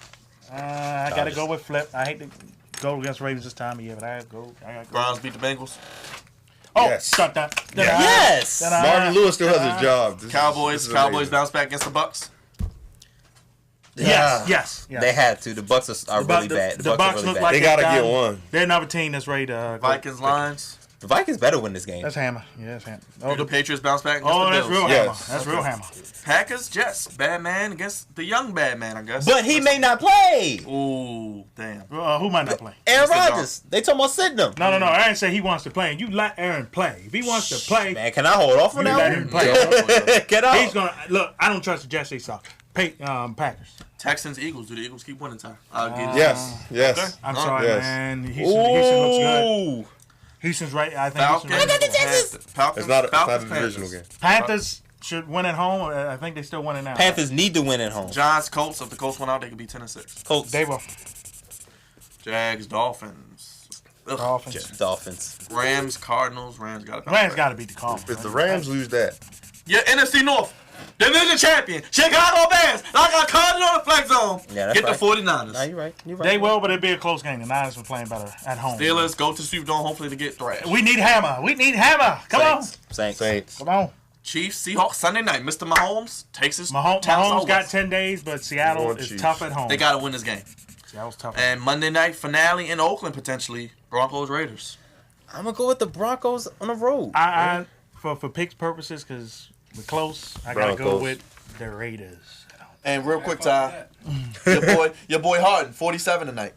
I gotta go with Flip. I hate to go against Ravens this time of year, but I gotta go. Browns beat the Bengals. Oh, Yes. shut that. Yes. Marvin Lewis still has his job. Cowboys amazing. bounce back against the Bucks. Yes. They had to. The Bucks are really bad. The Bucks are really look bad. like They gotta get one. They're another team that's ready to go. Vikings, Lions. The Vikings better win this game. That's Hammer. Yeah, that's Hammer. Oh, the Patriots bounce back against the that's Bills. real Yes. Hammer. That's real Hammer. Packers, Jets. Bad man against the young bad man, I guess. But he may not play. Ooh, damn. Who might not play? Aaron Mr. John. Rodgers. They talking about sitting him. No. Aaron said he wants to play, and you let Aaron play. If he wants to play, Man, can I hold off on You that let one? him play. Get out. he's gonna look. I don't trust the Jets. They suck. Packers. Texans, Eagles. Do the Eagles keep winning time? I'll give you Yes. I'm Oh, sorry, yes. man. Houston looks good. Ooh. Houston's right. I think Falcons. Houston's right. Falcons. It's not a Falcons, divisional Panthers. game. Panthers should win at home. I think they still winning now. Panthers need to win at home. Giants, Colts. If the Colts went out, they could be 10-6. Colts. They will. Jags, Dolphins. Ugh. Dolphins. Dolphins. Rams, Cardinals. Rams got to Rams got to beat the Cardinals. If the Rams lose that, Yeah, NFC North. Division champion. Chicago Bears. I got Cardinals on the flex zone. Yeah, that's Get right. the 49ers. No, you're right. You're right. They will, but it'll be a close game. The Niners were playing better at home. Steelers go to the Super Dome hopefully to get thrashed. We need Hammer. Come Saints. Saints. on. Come on. Chiefs, Seahawks, Sunday night. Mr. Mahomes takes his Mahomes talents got out. 10 days, but Seattle Going is Chiefs. tough at home. They got to win this game. Seattle's tough. And Monday night finale in Oakland potentially. Broncos, Raiders. I'm gonna go with the Broncos on the road. I for picks purposes, because we're close, I got to go Broncos. with the Raiders. And real quick, Ty, your boy Harden, 47 tonight.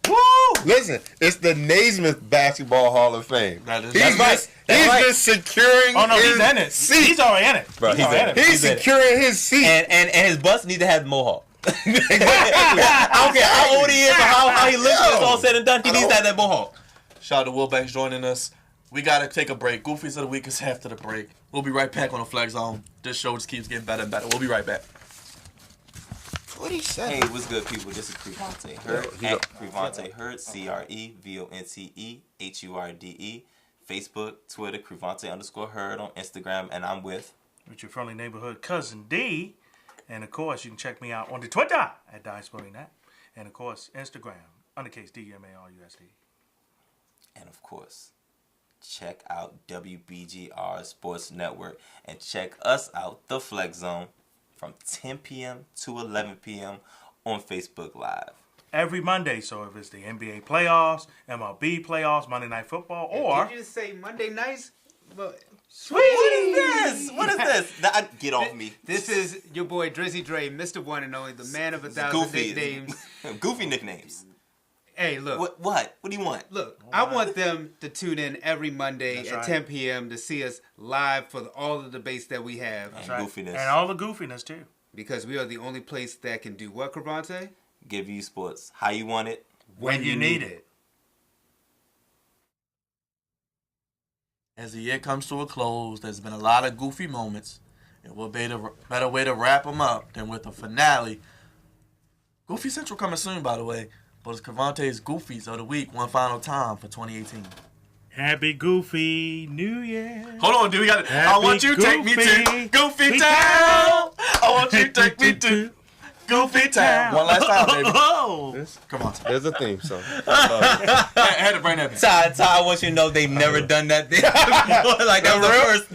Woo! Listen, it's the Naismith Basketball Hall of Fame. That is- He's That's right. just, That's he's right. just securing Oh, no, his he's in it. seat. He's already in it. Bro, he's already in it. He's He's in it. securing his seat. And his bust need to have mohawk. I don't care how old he is or how he looks when it's all said and done. He needs to have that mohawk. Shout out to Will Banks joining us. We got to take a break. Goofies of the week is after the break. We'll be right back on the Flex Zone. This show just keeps getting better and better. We'll be right back. What he said? Hey, what's good, people? This is Crevonte Hurd at Crevonte Hurd, CREVONTEHURDE. Facebook, Twitter, Crevonte_Hurd on Instagram, and I'm with. With your friendly neighborhood cousin D. And of course, you can check me out on the Twitter at DieSportingNet. And of course, Instagram, undercase DMARUSD. And of course, check out WBGR Sports Network and check us out, The Flex Zone, from 10 p.m. to 11 p.m. on Facebook Live. Every Monday, so if it's the NBA playoffs, MLB playoffs, Monday Night Football, or... Did you just say Monday nights? Well, Sweet! What is this? What is this? Get off me. this is your boy Drizzy Dre, Mr. One and Only, the man of 1,000 Goofy. nicknames. Goofy nicknames. Hey, look. What? What do you want? Look, I want them to tune in every Monday That's at right. 10 p.m. to see us live for all the debates that we have. And Right. goofiness. And all the goofiness, too. Because we are the only place that can do what, Crevonte? Give you sports how you want it, when you need it. As the year comes to a close, there's been a lot of goofy moments. And what better way to wrap them up than with a finale? Goofy Central coming soon, by the way. But it's Crevonte's Goofies of the Week, one final time for 2018. Happy Goofy New Year. Hold on, dude. We got. I want you to take me to Goofy Town. I want you to take me to Goofy Town. One last time, baby. Come on, Ty. There's a theme song. I had to bring that back. Ty, I want you to know they've never done that thing before. Like that was the first.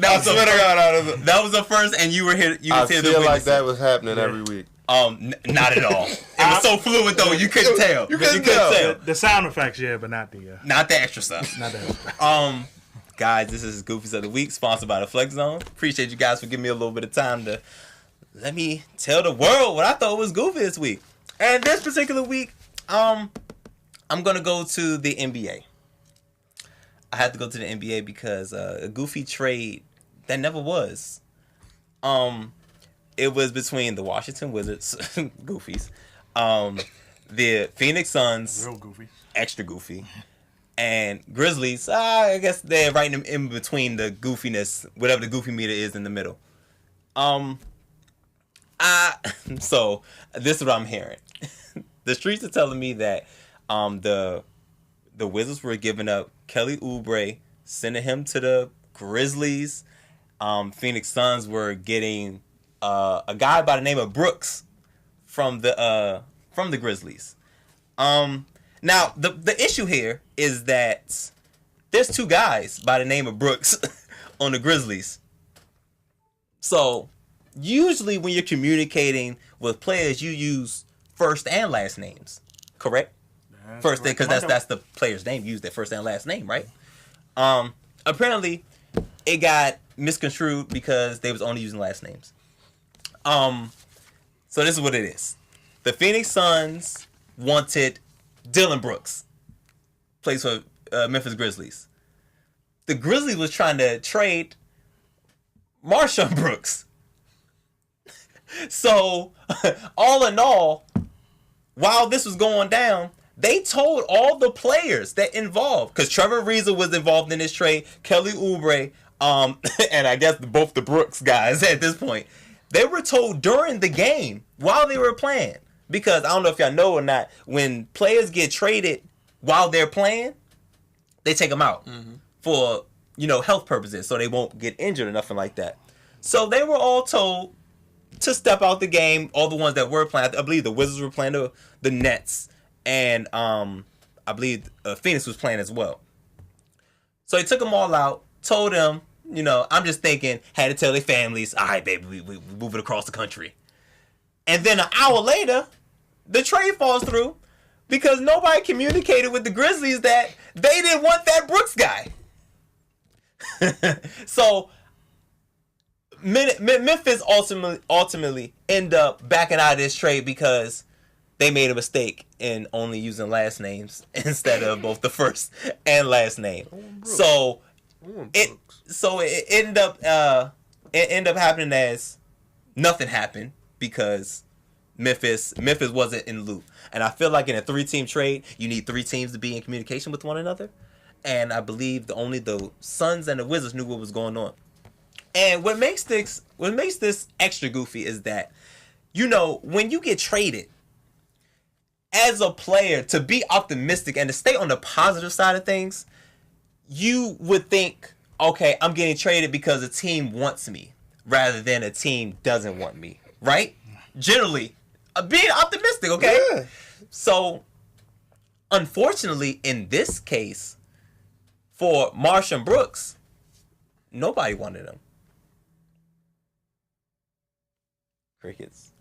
That was the first, and you were here. You I was here feel to like witness that it. was happening every week. Not at all. It was so fluid though, you couldn't tell. You couldn't tell. The sound effects, yeah, but not the extra stuff. not the extra. Guys, this is Goofies of the Week, sponsored by the Flex Zone. Appreciate you guys for giving me a little bit of time to let me tell the world what I thought was goofy this week. And this particular week, I'm gonna go to the NBA. I had to go to the NBA because a goofy trade that never was. It was between the Washington Wizards, goofies, the Phoenix Suns, Real goofy, extra goofy, and Grizzlies. I guess they're right in between the goofiness, whatever the goofy meter is in the middle. So this is what I'm hearing. The streets are telling me that the Wizards were giving up Kelly Oubre, sending him to the Grizzlies. Phoenix Suns were getting a guy by the name of Brooks from the Grizzlies. Now the issue here is that there's two guys by the name of Brooks on the Grizzlies. So usually when you're communicating with players, you use first and last names, correct? First thing, because that's the player's name. You use their first and last name, right? Apparently, it got misconstrued because they was only using last names. So this is what it is. The Phoenix Suns wanted Dylan Brooks, plays for Memphis Grizzlies. The Grizzlies was trying to trade Marshawn Brooks. So, all in all, while this was going down, they told all the players that involved, because Trevor Ariza was involved in this trade, Kelly Oubre, and I guess both the Brooks guys at this point, they were told during the game while they were playing. Because I don't know if y'all know or not, when players get traded while they're playing, they take them out for, health purposes, so they won't get injured or nothing like that. So they were all told to step out the game, all the ones that were playing. I believe the Wizards were playing the Nets, and I believe Phoenix was playing as well. So they took them all out, told them, I'm just thinking, had to tell their families, all right, baby, we moving across the country. And then an hour later, the trade falls through because nobody communicated with the Grizzlies that they didn't want that Brooks guy. So Memphis ultimately end up backing out of this trade because they made a mistake in only using last names instead of both the first and last name. So it ended up happening as nothing happened because Memphis wasn't in the loop. And I feel like in a 3-team trade, you need 3 teams to be in communication with one another. And I believe only the Suns and the Wizards knew what was going on. And what makes this extra goofy is that, when you get traded, as a player, to be optimistic and to stay on the positive side of things, you would think, okay, I'm getting traded because a team wants me rather than a team doesn't want me, right? Generally, being optimistic, okay? Yeah. So, unfortunately, in this case, for Marshawn Brooks, nobody wanted him. Crickets.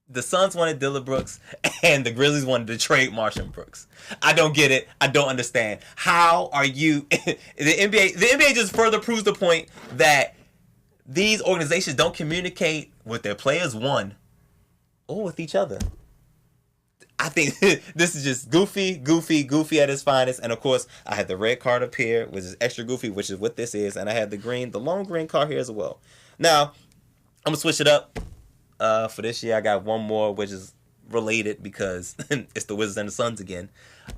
The Suns wanted Dylan Brooks, and the Grizzlies wanted to trade Marshawn Brooks. I don't get it. I don't understand. How are you... The NBA just further proves the point that these organizations don't communicate with their players, one, or with each other. I think this is just goofy at its finest. And of course, I had the red card up here, which is extra goofy, which is what this is. And I had the long green card here as well. Now, I'm going to switch it up. for this year. I got one more, which is related because it's the Wizards and the Suns again.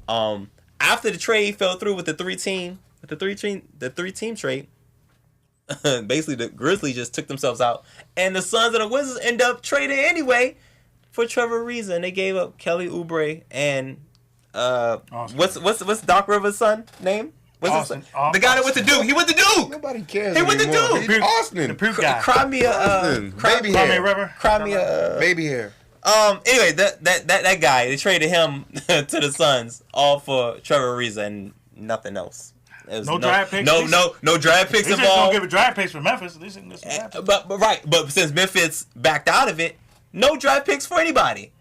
After the trade fell through with the three-team trade, basically the Grizzlies just took themselves out, and the Suns and the Wizards end up trading anyway for Trevor Ariza, and they gave up Kelly Oubre and what's Doc Rivers' son name? What's his son? The guy that went to Duke. He went to Duke. Nobody cares. He went to anymore. Duke. He's Austin. The Puke guy. Cry me a baby hair. River. Cry me a Baby hair. Anyway, that guy, they traded him to the Suns all for Trevor Ariza and nothing else. No draft picks. No draft picks They just involved. don't give a draft picks for Memphis. But since Memphis backed out of it, no draft picks for anybody.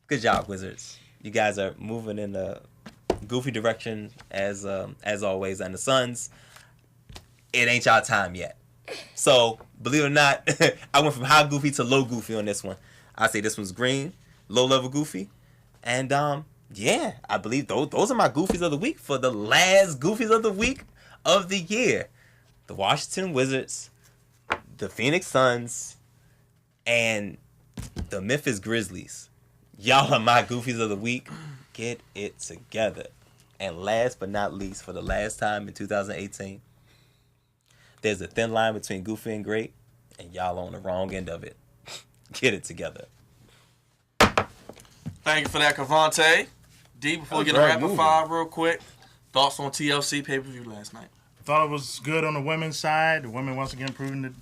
Good job, Wizards. You guys are moving in a goofy direction as always. And the Suns, it ain't y'all time yet. So believe it or not, I went from high goofy to low goofy on this one. I say this one's green, low level goofy, and yeah, I believe those are my goofies of the week for the last goofies of the week of the year. The Washington Wizards, the Phoenix Suns, and the Memphis Grizzlies. Y'all are my goofies of the week. Get it together. And last but not least, for the last time in 2018, there's a thin line between goofy and great, and y'all on the wrong end of it. Get it together. Thank you for that, Crevonte. D, before we get a rapid fire real quick, thoughts on TLC pay-per-view last night? Thought it was good on the women's side. The women once again proving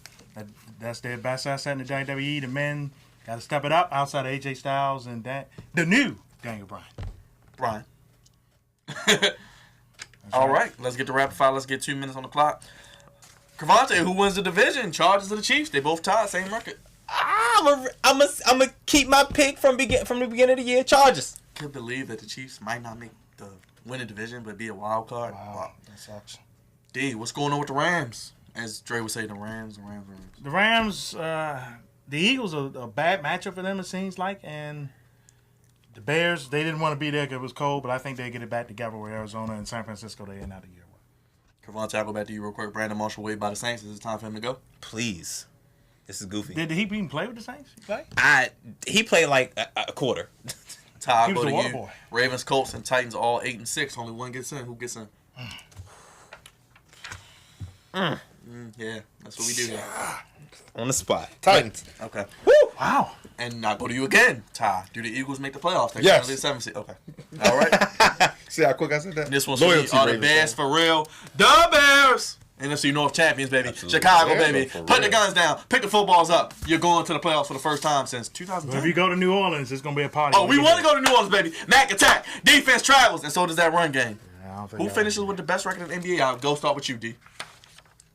that's their best asset in the WWE. The men got to step it up outside of AJ Styles and the new Daniel Bryan. All right, let's get the rapid fire. Let's get 2 minutes on the clock. Crevonte, who wins the division? Chargers or the Chiefs? They both tied, same record. I'm gonna keep my pick from the beginning of the year. Chargers. Could believe that the Chiefs might not make the winning division, but be a wild card. Wow. That sucks. D, what's going on with the Rams? As Dre would say, the Rams. The Rams, the Eagles are a bad matchup for them, it seems like, and the Bears, they didn't want to be there because it was cold, but I think they get it back together with Arizona and San Francisco. They end out the year with. Crevonte, I'll go back to you real quick. Brandon Marshall waived by the Saints. Is it time for him to go? Please. This is goofy. Did he even play with the Saints? He played like a quarter. Ty, He was go a to water you. boy. Ravens, Colts, and Titans all 8-6. Only one gets in. Who gets in? Yeah, that's what we do here. On the spot. Titans. Okay. Woo! Wow. And I'll go to you again, Ty. Do the Eagles make the playoffs? They're Yes. currently 7 seed. Okay. All right. See how quick I said that? This one's for me. Are the Bears for real? The Bears! NFC North champions, baby. Absolutely. Chicago, Yeah, baby. for Put the real. guns down. Pick the footballs up. You're going to the playoffs for the first time since 2010. Well, if you go to New Orleans, it's going to be a party. Oh, we want to go to New Orleans, baby. Mac attack. Defense travels, and so does that run game. I don't think Who y'all- finishes with the best record in the NBA? I'll go start with you, D.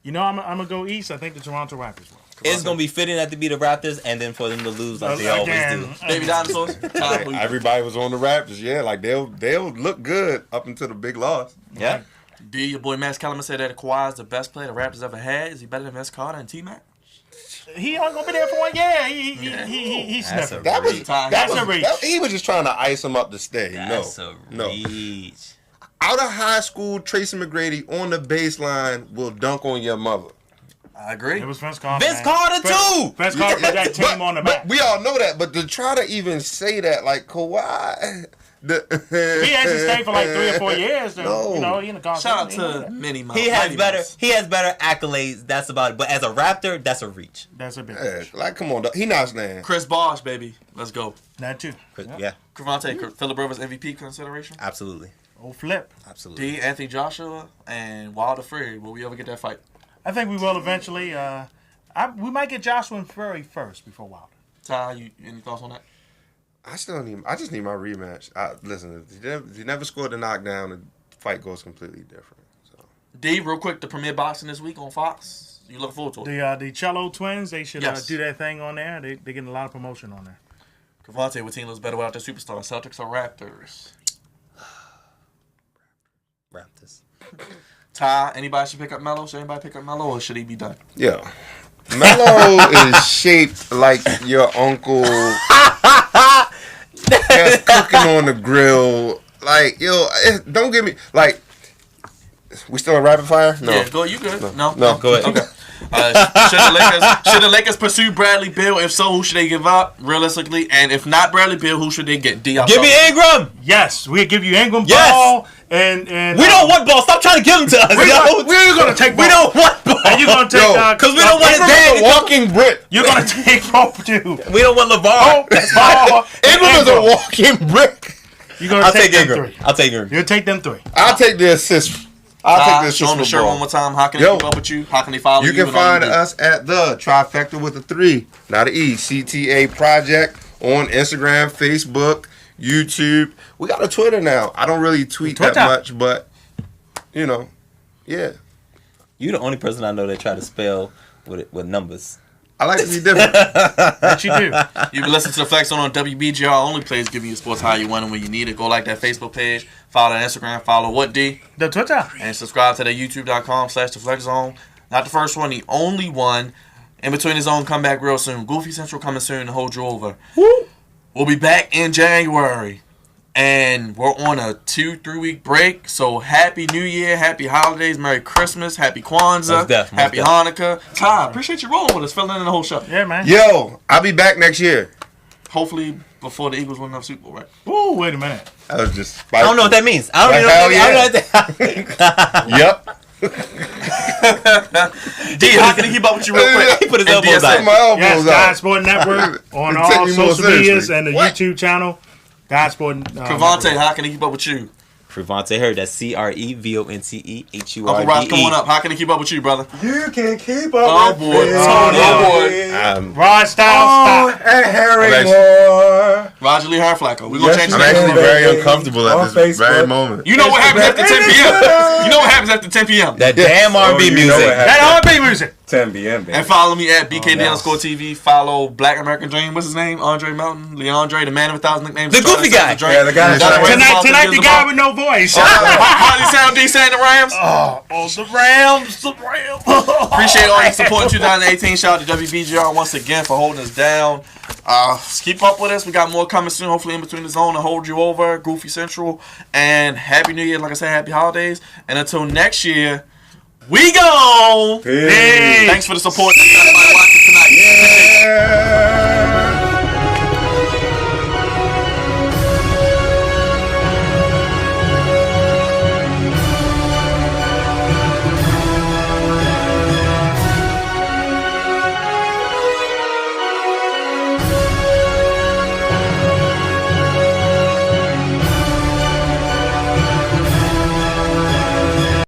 You know, I'm going to go east. I think the Toronto Raptors will. It's gonna be fitting that to be the Raptors, and then for them to lose like they Again. always do. Baby dinosaurs. Ty, who you- Everybody was on the Raptors. Yeah, like they'll look good up until the big loss. Yeah. D, your boy Max Kellerman said that Kawhi is the best player the Raptors ever had. Is he better than Vince Carter and T-Mac? He only going to be there for 1 year. He That's sniffing. That was That's a reach. he was just trying to ice him up to stay. That's no, a no. reach. Out of high school, Tracy McGrady on the baseline will dunk on your mother. I agree. It was Vince Carter. Vince man. Carter too. Vince Carter put that team on the back. But we all know that. But to try to even say that, like Kawhi, He hasn't stayed for like 3 or 4 years. Then, No. You know, he in the conference. Shout out He know to that. Minnie Mouse. He has Mighty better. Mouse. He has better accolades. That's about it. But as a Raptor, that's a reach. That's a big Yeah, push. like come on, dog. He not staying. Chris Bosh, baby. Let's go. That too. Yeah, Crevonte, Phillip Rivers MVP consideration? absolutely, Old flip. absolutely. D, Anthony Joshua, and Wilder Fury. Will we ever get that fight? I think we will eventually. We might get Joshua and Fury first before Wilder. Ty, you any thoughts on that? I just need my rematch. Listen, if he never scored the knockdown, the fight goes completely different. So D, real quick, the premiere boxing this week on Fox. You looking forward to it? The Cello twins, they should Yes. do their thing on there. They getting a lot of promotion on there. Crevonte, what team looks better without their superstar? Celtics or Raptors? Raptors. Ty, anybody should pick up Melo? Should anybody pick up Melo, or should he be done? yeah, Melo is shaped like your uncle that's cooking on the grill. Like don't get me like. We still in rapid fire? No. Yeah, go. You good? No. Go ahead. Okay. Should the Lakers pursue Bradley Beal? If so, who should they give up realistically? And if not Bradley Beal, who should they get? Give me Ingram. Yes, we give you Ingram, Yes. Ball, and we don't want Ball. Stop trying to give him to us. We're gonna take Ball. We don't want Ball. And you're gonna take because we don't want his dad. Ingram's a walking brick. You're gonna take Ball too. We don't want LeVar. Oh, that's Ball. Ingram is a walking brick. You're gonna I'll take take them Ingram. three. I'll take Ingram. You'll take them 3. I'll take the assist. I'll take the assist. Show them the shirt one more time. How can they keep up with you? How can they follow you? You can find us at the Trifecta with a 3, not an E. CTA Project on Instagram, Facebook, YouTube. We got a Twitter now. I don't really tweet that much, but you know, yeah. You the only person I know that try to spell with numbers. I like to be different. That you do. You can listen to the Flex Zone on WBGR. Only plays giving you sports how you want and when you need it. Go like that Facebook page. Follow that Instagram. Follow what D? The Twitter. And subscribe to the YouTube.com/theflexzone. Not the first one, the only one. In Between the Zone, come back real soon. Goofy Central coming soon to hold you over. Woo. We'll be back in January. And we're on a 2-3 week break. So happy New Year, happy holidays, Merry Christmas, happy Kwanzaa, happy Hanukkah. Ty, appreciate you rolling with us, filling in the whole show. Yeah, man. Yo, I'll be back next year. Hopefully before the Eagles win another Super Bowl, right? Ooh, wait a minute. I was just. I don't know what that means. I don't even know what that means. Yep. D, how can he keep up with you real quick? He put his elbows Put out. my elbows Yes, out. God Sport Network on Take all me more social medias seriously. and the YouTube channel. God Sport. Crevonte, how can he keep up with you? Crevonte Hurd. That's CREVONTE HURDE. Uncle Ross, come on up. How can he keep up with you, brother? You can keep Oh up boy, with Tony, me. oh boy. Rod Styles. Stop. And Harry I'm Moore. Roger Lee Flacco. We're gonna Yes, change I'm his name. actually very uncomfortable On at this very Facebook. moment. You know what happens after 10 p.m. You know what happens after 10 p.m. That damn R&B you know music. what happened. That R&B music. 10 p.m. baby. And follow me at yes. BKD_TV. Follow Black American Dream. What's his name? Andre Melton. Leandre, the man of 1,000 nicknames. The goofy guy. Yeah, the guy that's Tonight, the guy with no voice. How does he sound? D saying the Rams? Oh, the Rams. The Rams. Appreciate all your support in 2018. Shout out to WBGR once again for holding us down. Keep up with us. We got more coming soon. Hopefully in Between the Zone to hold you over. Goofy Central. And Happy New Year. Like I said, Happy Holidays. And until next year, we go. Peace. Thanks for the support. Thanks for everybody watching tonight. Yeah.